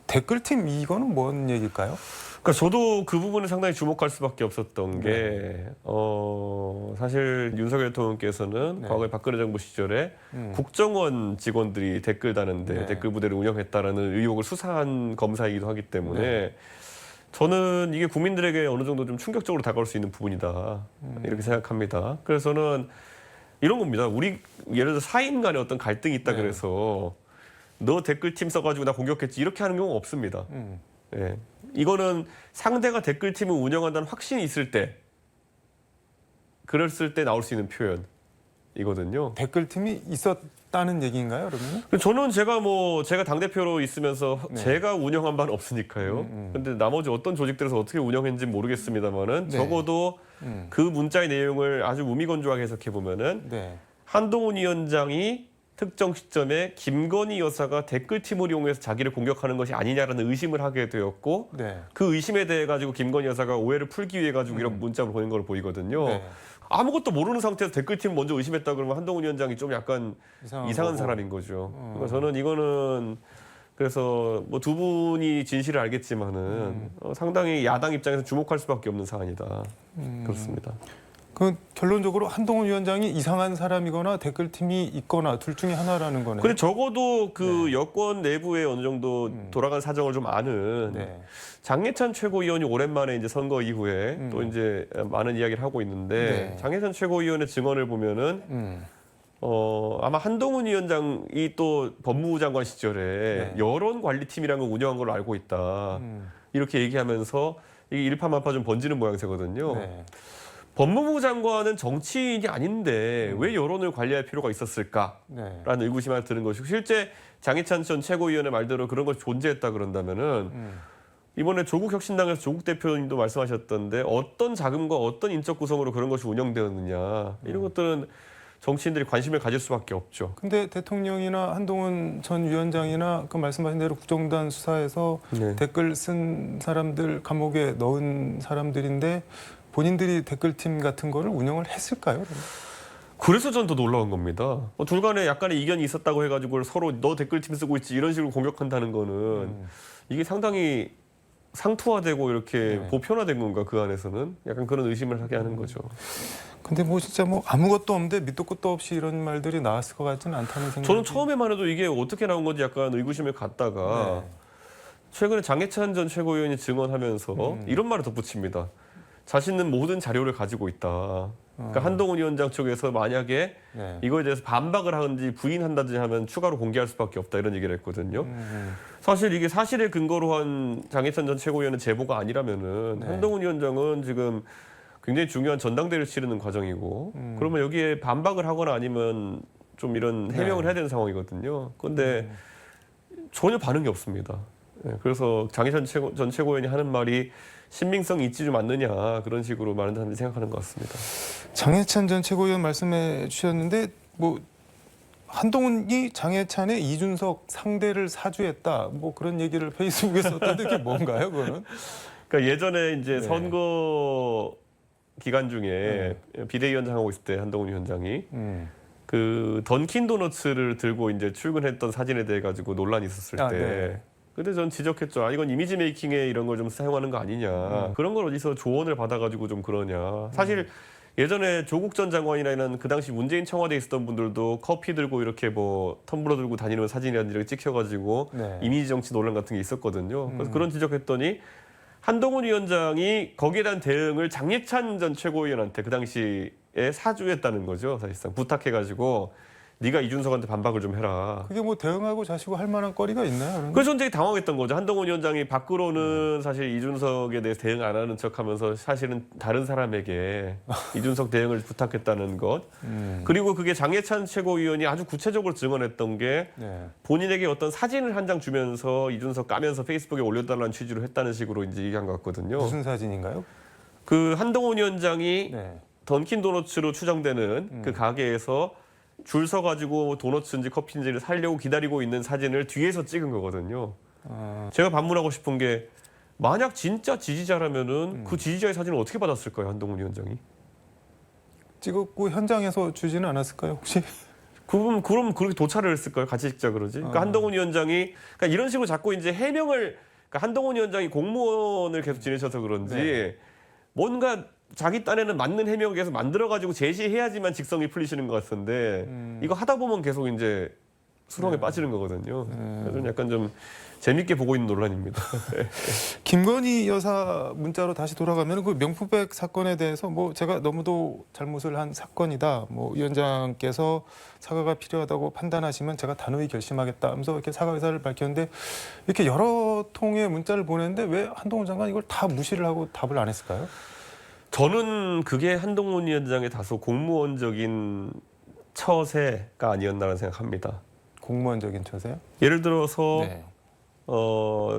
댓글팀 이거는 뭔 얘기일까요? 그러니까 저도 그 부분에 상당히 주목할 수밖에 없었던 게 사실 윤석열 대통령께서는 네. 과거에 박근혜 정부 시절에 국정원 직원들이 댓글 다는데 네. 댓글 부대를 운영했다라는 의혹을 수사한 검사이기도 하기 때문에 저는 이게 국민들에게 어느 정도 좀 충격적으로 다가올 수 있는 부분이다 이렇게 생각합니다. 그래서 저는 이런 겁니다. 우리 예를 들어 사인 간에 어떤 갈등이 있다 네. 그래서 너 댓글팀 써가지고 나 공격했지 이렇게 하는 경우가 없습니다. 예. 이거는 상대가 댓글팀을 운영한다는 확신이 있을 때 그랬을 때 나올 수 있는 표현이거든요. 댓글팀이 있었다는 얘기인가요, 그러면? 저는 제가 당대표로 있으면서 네. 제가 운영한 바는 없으니까요. 근데 나머지 어떤 조직들에서 어떻게 운영했는지 모르겠습니다만은 네. 적어도 그 문자의 내용을 아주 무미건조하게 해석해 보면은 네. 한동훈 위원장이 특정 시점에 김건희 여사가 댓글팀을 이용해서 자기를 공격하는 것이 아니냐라는 의심을 하게 되었고 네. 그 의심에 대해 가지고 김건희 여사가 오해를 풀기 위해 가지고 이런 문자를 보낸 걸 보이거든요. 네. 아무것도 모르는 상태에서 댓글팀 먼저 의심했다 그러면 한동훈 위원장이 좀 약간 이상한 거고. 사람인 거죠. 그러니까 저는 이거는 그래서 뭐 두 분이 진실을 알겠지만은 상당히 야당 입장에서 주목할 수밖에 없는 사안이다. 그렇습니다. 그 결론적으로 한동훈 위원장이 이상한 사람이거나 댓글팀이 있거나 둘 중에 하나라는 거네요. 근데 적어도 그 여권 내부에 어느 정도 돌아간 사정을 좀 아는 네. 장예찬 최고위원이 오랜만에 이제 선거 이후에 또 이제 많은 이야기를 하고 있는데 네. 장예찬 최고위원의 증언을 보면은 아마 한동훈 위원장이 또 법무부 장관 시절에 네. 여론관리팀이라는 걸 운영한 걸로 알고 있다. 이렇게 얘기하면서 이게 일파만파 좀 번지는 모양새거든요. 네. 법무부 장관은 정치인이 아닌데 왜 여론을 관리할 필요가 있었을까라는 네. 의구심을 드는 것이고 실제 장희찬 전 최고위원의 말대로 그런 것이 존재했다 그런다면은 이번에 조국 혁신당에서 조국 대표님도 말씀하셨던데 어떤 자금과 어떤 인적 구성으로 그런 것이 운영되었느냐 이런 것들은 정치인들이 관심을 가질 수밖에 없죠. 근데 대통령이나 한동훈 전 위원장이나 그 말씀하신 대로 국정단 수사에서 네. 댓글 쓴 사람들 감옥에 넣은 사람들인데 본인들이 댓글팀 같은 거를 운영을 했을까요? 그래서 전 더 놀라운 겁니다. 둘 간에 약간의 이견이 있었다고 해가지고 서로 너 댓글팀 쓰고 있지 이런 식으로 공격한다는 거는 이게 상당히 상투화되고 이렇게 보편화된 건가 그 안에서는 약간 그런 의심을 하게 하는 거죠. 근데 뭐 진짜 뭐 아무것도 없는데 밑도 끝도 없이 이런 말들이 나왔을 것 같지는 않다는 생각이. 저는 처음에만 해도 이게 어떻게 나온 건지 약간 의구심을 갖다가 최근에 장해찬 전 최고위원이 증언하면서 이런 말을 덧붙입니다. 자신은 모든 자료를 가지고 있다. 그러니까 한동훈 위원장 쪽에서 만약에 이거에 대해서 반박을 하든지 부인한다든지 하면 추가로 공개할 수밖에 없다 이런 얘기를 했거든요. 사실 이게 사실에 근거로 한 장해찬 전 최고위원의 제보가 아니라면은 한동훈 위원장은 지금 굉장히 중요한 전당대회를 치르는 과정이고 그러면 여기에 반박을 하거나 아니면 좀 이런 해명을 해야 되는 상황이거든요. 그런데 전혀 반응이 없습니다. 그래서 장해찬 전 최고위원이 하는 말이 신빙성이 있지 좀 않느냐 그런 식으로 많은 사람들이 생각하는 것 같습니다. 장해찬 전 최고위원 말씀해 주셨는데 뭐 한동훈이 장해찬의 이준석 상대를 사주했다 뭐 그런 얘기를 페이스북에 썼던데 그게 뭔가요, 그거는? 그러니까 예전에 이제 선거 기간 중에 비대위원장 하고 있을 때 한동훈 위원장이 그 던킨 도너츠를 들고 이제 출근했던 사진에 대해 가지고 논란이 있었을 때. 근데 전 지적했죠. 아, 이건 이미지 메이킹에 이런 걸 좀 사용하는 거 아니냐. 그런 걸 어디서 조언을 받아가지고 좀 그러냐. 사실 예전에 조국 전 장관이나 이런 그 당시 문재인 청와대에 있었던 분들도 커피 들고 이렇게 뭐 텀블러 들고 다니는 사진이라든지 이렇게 찍혀가지고 이미지 정치 논란 같은 게 있었거든요. 그래서 그런 지적했더니 한동훈 위원장이 거기에 대한 대응을 장해찬 전 최고위원한테 그 당시에 사주했다는 거죠. 사실상 부탁해가지고 네가 이준석한테 반박을 좀 해라. 그게 뭐 대응하고 자시고 할 만한 거리가 있나요? 그래서 되게 당황했던 거죠. 한동훈 위원장이 밖으로는 사실 이준석에 대해서 대응 안 하는 척하면서 사실은 다른 사람에게 이준석 대응을 부탁했다는 것. 그리고 그게 장해찬 최고위원이 아주 구체적으로 증언했던 게 본인에게 어떤 사진을 한 장 주면서 이준석 까면서 페이스북에 올려달라는 취지로 했다는 식으로 이제 얘기한 것 같거든요. 무슨 사진인가요? 그 한동훈 위원장이 던킨 도너츠로 추정되는 그 가게에서 줄 서가지고 도너츠인지 커피인지를 사려고 기다리고 있는 사진을 뒤에서 찍은 거거든요. 제가 반문하고 싶은 게 만약 진짜 지지자라면은 그 지지자의 사진을 어떻게 받았을까요, 한동훈 위원장이? 찍었고 현장에서 주지는 않았을까요, 혹시? 그럼 그렇게 도찰을 했을까요? 같이 찍자 그러지. 그러니까 한동훈 위원장이 그러니까 이런 식으로 자꾸 이제 해명을 그러니까 한동훈 위원장이 공무원을 계속 지내셔서 그런지 뭔가 자기 딴에는 맞는 해명을 계속 만들어가지고 제시해야지만 직성이 풀리시는 것 같은데 이거 하다 보면 계속 이제 수렁에 빠지는 거거든요. 그래서 약간 좀 재밌게 보고 있는 논란입니다. 김건희 여사 문자로 다시 돌아가면 그 명품백 사건에 대해서 뭐 제가 너무도 잘못을 한 사건이다. 뭐 위원장께서 사과가 필요하다고 판단하시면 제가 단호히 결심하겠다 하면서 이렇게 사과 의사를 밝혔는데 이렇게 여러 통의 문자를 보냈는데 왜 한동훈 장관 이걸 다 무시를 하고 답을 안 했을까요? 저는 그게 한동훈 위원장의 다소 공무원적인 처세가 아니었나라는 생각합니다. 공무원적인 처세요? 예를 들어서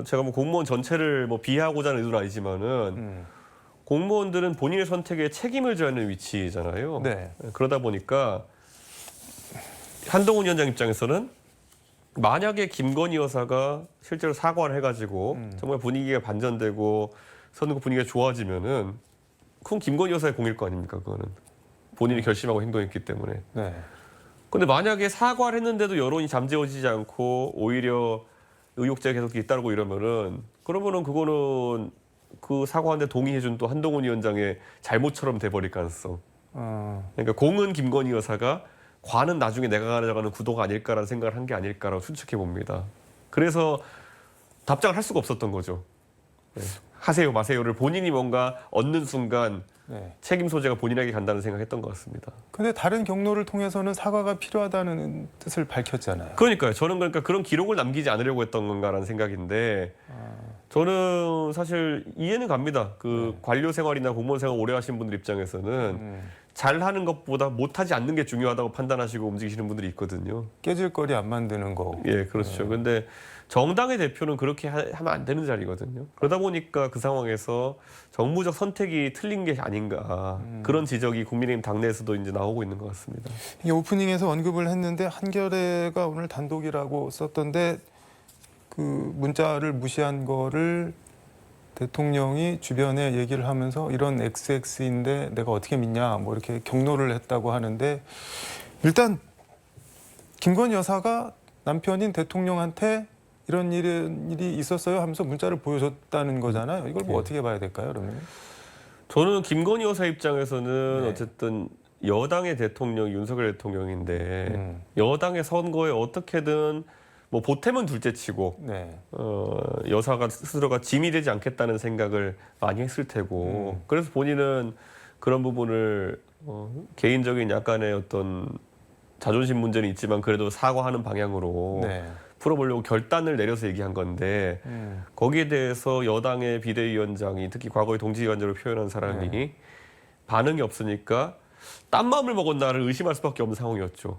제가 뭐 공무원 전체를 뭐 비하하고자 하는 의도는 아니지만은 공무원들은 본인의 선택에 책임을 져야 하는 위치잖아요. 그러다 보니까 한동훈 위원장 입장에서는 만약에 김건희 여사가 실제로 사과를 해가지고 정말 분위기가 반전되고 선거 분위기가 좋아지면은 그건 김건희 여사의 공일 거 아닙니까? 그거는 본인이 결심하고 행동했기 때문에. 그런데 만약에 사과를 했는데도 여론이 잠재워지지 않고 오히려 의혹제가 계속 잇따르고 이러면은 그러면은 그거는 그 사과한데 동의해준 또 한동훈 위원장의 잘못처럼 돼버릴 가능성. 그러니까 공은 김건희 여사가 관은 나중에 내가 가져가는 구도가 아닐까라는 생각을 한 게 아닐까라고 추측해 봅니다. 그래서 답장을 할 수가 없었던 거죠. 하세요 마세요를 본인이 뭔가 얻는 순간 책임 소재가 본인에게 간다는 생각했던 것 같습니다. 근데 다른 경로를 통해서는 사과가 필요하다는 뜻을 밝혔잖아요. 그러니까요. 저는 그러니까 그런 기록을 남기지 않으려고 했던 건가라는 생각인데 저는 사실 이해는 갑니다. 그 관료 생활이나 공무원 생활 오래 하신 분들 입장에서는 잘하는 것보다 못하지 않는 게 중요하다고 판단하시고 움직이시는 분들이 있거든요. 깨질 거리 안 만드는 거. 예, 그렇죠. 근데 정당의 대표는 그렇게 하면 안 되는 자리거든요. 그러다 보니까 그 상황에서 정무적 선택이 틀린 게 아닌가 그런 지적이 국민의힘 당내에서도 이제 나오고 있는 것 같습니다. 이게 오프닝에서 언급을 했는데 한겨레가 오늘 단독이라고 썼던데 그 문자를 무시한 거를 대통령이 주변에 얘기를 하면서 이런 XX인데 내가 어떻게 믿냐 뭐 이렇게 격노를 했다고 하는데 일단 김건희 여사가 남편인 대통령한테 이런 일이 있었어요 하면서 문자를 보여줬다는 거잖아요. 이걸 뭐 어떻게 봐야 될까요, 그러면? 저는 김건희 여사 입장에서는 네. 어쨌든 여당의 대통령 윤석열 대통령인데 여당의 선거에 어떻게든 뭐 보탬은 둘째치고 네. 여사가 스스로가 짐이 되지 않겠다는 생각을 많이 했을 테고 그래서 본인은 그런 부분을 개인적인 약간의 어떤 자존심 문제는 있지만 그래도 사과하는 방향으로 네. 풀어보려고 결단을 내려서 얘기한 건데 거기에 대해서 여당의 비대위원장이 특히 과거의 동지위원장으로 표현한 사람이 반응이 없으니까 딴 마음을 먹었나를 의심할 수밖에 없는 상황이었죠.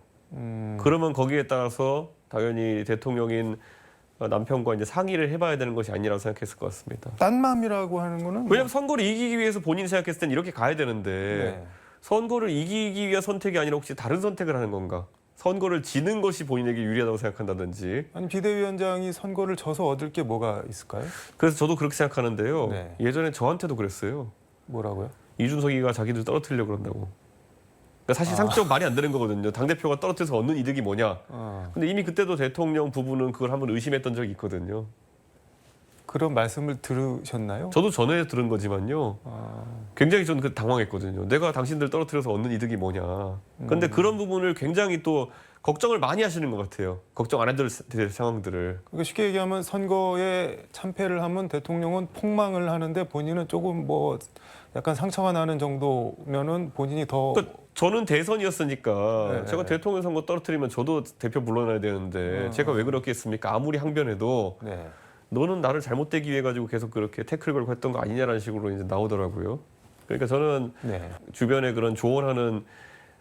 그러면 거기에 따라서 당연히 대통령인 남편과 이제 상의를 해봐야 되는 것이 아니라고 생각했을 것 같습니다. 딴 마음이라고 하는 거는 왜냐하면 선거를 이기기 위해서 본인이 생각했을 땐 이렇게 가야 되는데 네. 선거를 이기기 위한 선택이 아니라 혹시 다른 선택을 하는 건가? 선거를 지는 것이 본인에게 유리하다고 생각한다든지. 아니 비대위원장이 선거를 져서 얻을 게 뭐가 있을까요? 그래서 저도 그렇게 생각하는데요. 네. 예전에 저한테도 그랬어요. 뭐라고요? 이준석이가 자기들 떨어뜨리려고 그런다고. 그러니까 사실 상식적으로 말이 안 되는 거거든요. 당대표가 떨어뜨려서 얻는 이득이 뭐냐. 근데 이미 그때도 대통령 부부는 그걸 한번 의심했던 적이 있거든요. 그런 말씀을 들으셨나요? 저도 전에 들은 거지만요. 굉장히 저는 그 당황했거든요. 내가 당신들 떨어뜨려서 얻는 이득이 뭐냐. 그런데 그런 부분을 굉장히 또 걱정을 많이 하시는 것 같아요. 걱정 안 해도 될 상황들을. 그러니까 쉽게 얘기하면 선거에 참패를 하면 대통령은 폭망을 하는데 본인은 조금 뭐 약간 상처가 나는 정도면은 본인이 더 그러니까 저는 대선이었으니까 네, 제가 네. 대통령 대통령 선거 떨어뜨리면 저도 대표 물러나야 되는데 제가 왜 그렇겠습니까? 아무리 항변해도 네. 너는 나를 잘못되기 위해 가지고 계속 그렇게 태클 걸고 했던 거 아니냐라는 식으로 이제 나오더라고요. 그러니까 저는 네. 주변에 그런 조언하는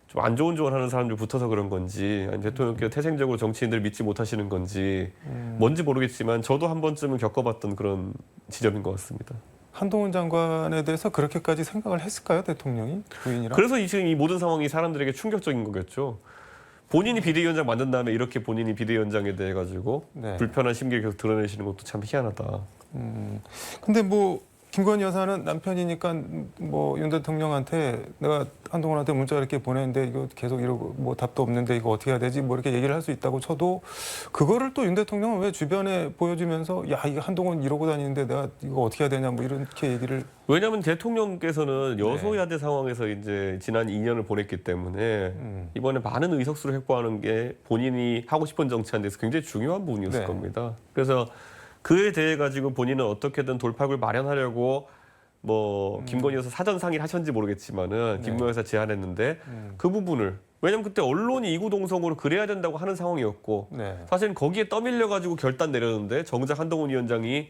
좀 안 좋은 조언하는 사람들 붙어서 그런 건지 아니면 대통령께서 태생적으로 정치인들 믿지 못하시는 건지 뭔지 모르겠지만 저도 한 번쯤은 겪어봤던 그런 지점인 것 같습니다. 한동훈 장관에 대해서 그렇게까지 생각을 했을까요, 대통령이? 부인이랑? 그래서 지금 이 모든 상황이 사람들에게 충격적인 거겠죠. 본인이 비대위원장 만든 다음에 이렇게 본인이 비대위원장에 대해 가지고 네. 불편한 심기를 계속 드러내시는 것도 참 희한하다. 근데 뭐 김건희 여사는 남편이니까 뭐 윤 대통령한테 내가 한동훈한테 문자 이렇게 보냈는데 이거 계속 이러고 뭐 답도 없는데 이거 어떻게 해야 되지? 뭐 이렇게 얘기를 할 수 있다고 쳐도 그거를 또 윤 대통령은 왜 주변에 보여주면서 야 이거 한동훈 이러고 다니는데 내가 이거 어떻게 해야 되냐 뭐 이렇게 얘기를 왜냐하면 대통령께서는 여소야대 상황에서 이제 지난 2년을 보냈기 때문에 이번에 많은 의석수를 확보하는 게 본인이 하고 싶은 정치하는 데서 굉장히 중요한 부분이었을 네. 겁니다. 그래서 그에 대해 가지고 본인은 어떻게든 돌파구를 마련하려고 뭐 김건희 여사 사전 상의를 하셨는지 모르겠지만은 김건희 여사 제안했는데 그 부분을 왜냐면 그때 언론이 이구동성으로 그래야 된다고 하는 상황이었고 네. 사실은 거기에 떠밀려 가지고 결단 내렸는데 정작 한동훈 위원장이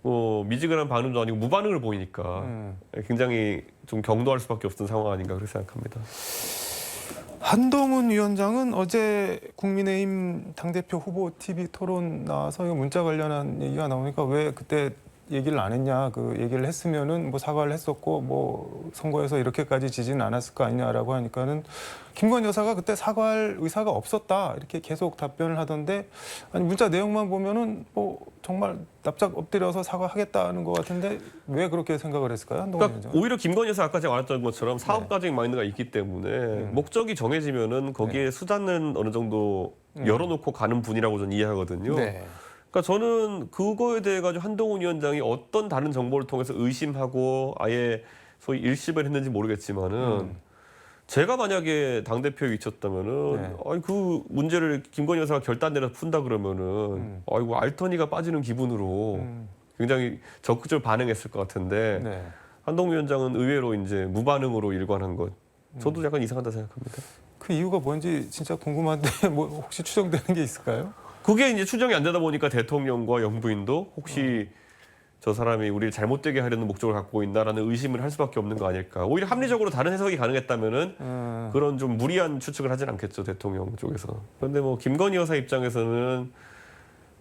뭐 미지근한 반응도 아니고 무반응을 보이니까 굉장히 좀 경도할 수밖에 없던 상황 아닌가 그렇게 생각합니다. 한동훈 위원장은 어제 국민의힘 당대표 후보 TV 토론 나와서 이거 문자 관련한 얘기가 나오니까 왜 그때 얘기를 안 했냐, 그 얘기를 했으면은 뭐 사과를 했었고 뭐 선거에서 이렇게까지 지지는 않았을 거 아니냐라고 하니까는 김건희 여사가 그때 사과할 의사가 없었다 이렇게 계속 답변을 하던데 아니 문자 내용만 보면은 뭐 정말 납작 엎드려서 사과하겠다는 것 같은데 왜 그렇게 생각을 했을까요, 한동훈 그러니까 위원장? 오히려 김건희 여사 아까 제가 말했던 것처럼 사업가적인 마인드가 있기 때문에 목적이 정해지면은 거기에 수단은 어느 정도 열어놓고 가는 분이라고 저는 이해하거든요. 네. 그러니까 저는 그거에 대해 가지고 한동훈 위원장이 어떤 다른 정보를 통해서 의심하고 아예 소위 일십을 했는지 모르겠지만은 제가 만약에 당 대표에 있었다면은 네. 아니 그 문제를 김건희 여사가 결단 내려서 푼다 그러면은 아이고 알턴이가 빠지는 기분으로 굉장히 적극적으로 반응했을 것 같은데 네. 한동훈 위원장은 의외로 이제 무반응으로 일관한 것. 저도 약간 이상하다 생각합니다. 그 이유가 뭔지 진짜 궁금한데 뭐 혹시 추정되는 게 있을까요? 그게 이제 추정이 안 되다 보니까 대통령과 영부인도 혹시 저 사람이 우리를 잘못되게 하려는 목적을 갖고 있나라는 의심을 할 수밖에 없는 거 아닐까. 오히려 합리적으로 다른 해석이 가능했다면은 그런 좀 무리한 추측을 하진 않겠죠, 대통령 쪽에서. 그런데 뭐 김건희 여사 입장에서는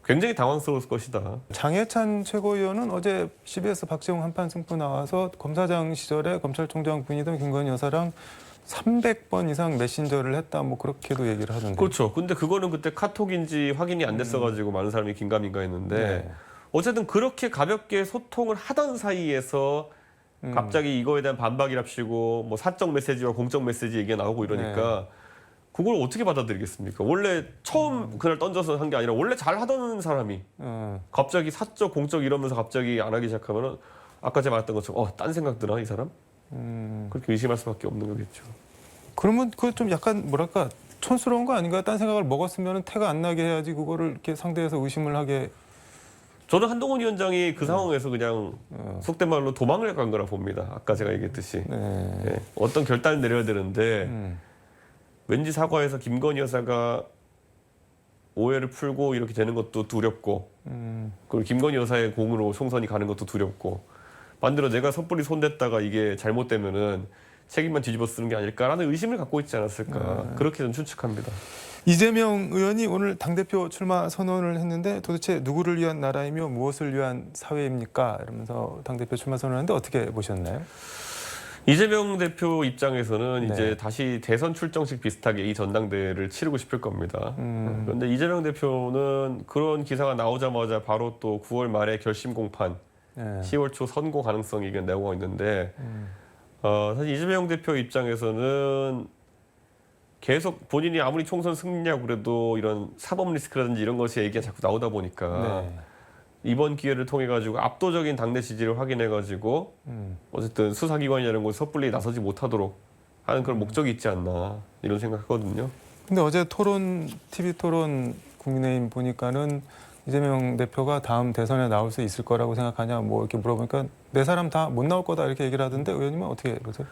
굉장히 당황스러울 것이다. 장해찬 최고위원은 어제 CBS 박재홍 한판 승부 나와서 검사장 시절에 검찰총장 부인이던 김건희 여사랑 300번 이상 메신저를 했다 뭐 그렇게도 얘기를 하던데. 그렇죠. 근데 그거는 그때 카톡인지 확인이 안 됐어가지고 많은 사람이 긴가민가 했는데 네. 어쨌든 그렇게 가볍게 소통을 하던 사이에서 갑자기 이거에 대한 반박이랍시고 뭐 사적 메시지와 공적 메시지 얘기가 나오고 이러니까 그걸 어떻게 받아들이겠습니까? 원래 처음 그날 던져서 한 게 아니라 원래 잘 하던 사람이 갑자기 사적 공적 이러면서 갑자기 안 하기 시작하면은 아까 제가 말했던 것처럼 딴 생각 드나 이 사람? 그렇게 의심할 수밖에 없는 거겠죠. 그러면 그거 좀 약간 뭐랄까 촌스러운 거 아닌가요? 딴 생각을 먹었으면 태가 안 나게 해야지 그거를 이렇게 상대해서 의심을 하게. 저는 한동훈 위원장이 그 상황에서 그냥 속된 말로 도망을 간 거라 봅니다. 아까 제가 얘기했듯이 예, 어떤 결단을 내려야 되는데 왠지 사과해서 김건희 여사가 오해를 풀고 이렇게 되는 것도 두렵고 그리고 김건희 여사의 공으로 총선이 가는 것도 두렵고 반대로 내가 섣불리 손댔다가 이게 잘못되면은 책임만 뒤집어 쓰는 게 아닐까라는 의심을 갖고 있지 않았을까 그렇게 저는 추측합니다. 이재명 의원이 오늘 당대표 출마 선언을 했는데 도대체 누구를 위한 나라이며 무엇을 위한 사회입니까? 이러면서 당대표 출마 선언했는데 어떻게 보셨나요? 이재명 대표 입장에서는 네. 이제 다시 대선 출정식 비슷하게 이 전당대회를 치르고 싶을 겁니다. 그런데 이재명 대표는 그런 기사가 나오자마자 바로 또 9월 말에 결심 공판, 10월 초 선고 가능성 의견 내고 있는데 사실 이재명 대표 입장에서는 계속 본인이 아무리 총선 승리하고 그래도 이런 사법 리스크라든지 이런 것이 얘기가 자꾸 나오다 보니까 이번 기회를 통해 가지고 압도적인 당내 지지를 확인해 가지고 어쨌든 수사기관이라는 곳 섣불리 나서지 못하도록 하는 그런 목적이 있지 않나 이런 생각하거든요. 근데 어제 TV 토론 국민의힘 보니까는 이재명 대표가 다음 대선에 나올 수 있을 거라고 생각하냐 뭐 이렇게 물어보니까 네 사람 다 못 나올 거다 이렇게 얘기를 하던데 의원님은 어떻게 보세요?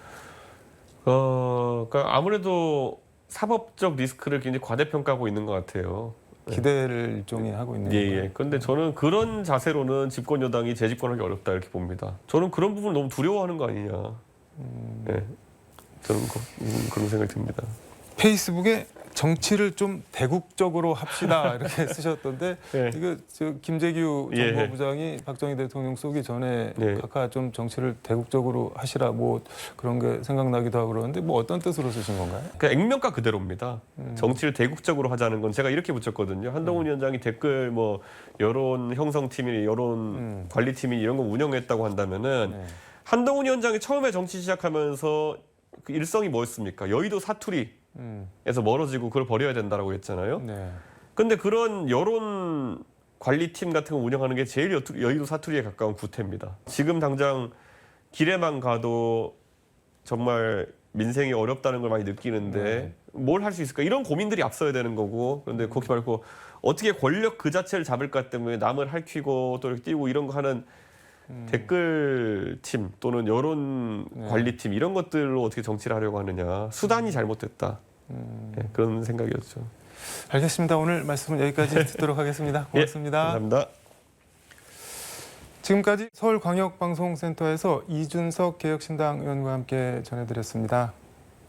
그러니까 아무래도 사법적 리스크를 굉장히 과대평가하고 있는 것 같아요. 기대를 일종의 하고 있는 예, 건가요? 예. 그런데 저는 그런 자세로는 집권 여당이 재집권하기 어렵다 이렇게 봅니다. 저는 그런 부분을 너무 두려워하는 거 아니냐. 예. 저는 그런 생각이 듭니다. 페이스북에 정치를 좀 대국적으로 합시다 이렇게 쓰셨던데 예. 이거 김재규 예. 정보부장이 박정희 대통령 쏘기 전에 예. 각하 좀 정치를 대국적으로 하시라 뭐 그런 게 생각나기도 하고 그러는데 뭐 어떤 뜻으로 쓰신 건가요? 그냥 액면가 그대로입니다. 정치를 대국적으로 하자는 건 제가 이렇게 붙였거든요. 한동훈 위원장이 댓글 뭐 여론 형성팀이 여론 관리팀이 이런 거 운영했다고 한다면은 한동훈 위원장이 처음에 정치 시작하면서 그 일성이 뭐였습니까? 여의도 사투리에서 멀어지고 그걸 버려야 된다라고 했잖아요. 네. 근데 그런 여론 관리팀 같은 거 운영하는 게 제일 여의도 사투리에 가까운 구태입니다. 지금 당장 길에만 가도 정말 민생이 어렵다는 걸 많이 느끼는데 뭘 할 수 있을까? 이런 고민들이 앞서야 되는 거고 그런데 그렇게 말고 어떻게 권력 그 자체를 잡을까 때문에 남을 핥히고 또 이렇게 띄우고 이런 거 하는 댓글팀 또는 여론 관리팀 이런 것들로 어떻게 정치를 하려고 하느냐. 수단이 잘못됐다. 네, 그런 생각이었죠. 알겠습니다. 오늘 말씀은 여기까지 듣도록 하겠습니다. 고맙습니다. 예, 감사합니다. 지금까지 서울광역방송센터에서 이준석 개혁신당 의원과 함께 전해드렸습니다.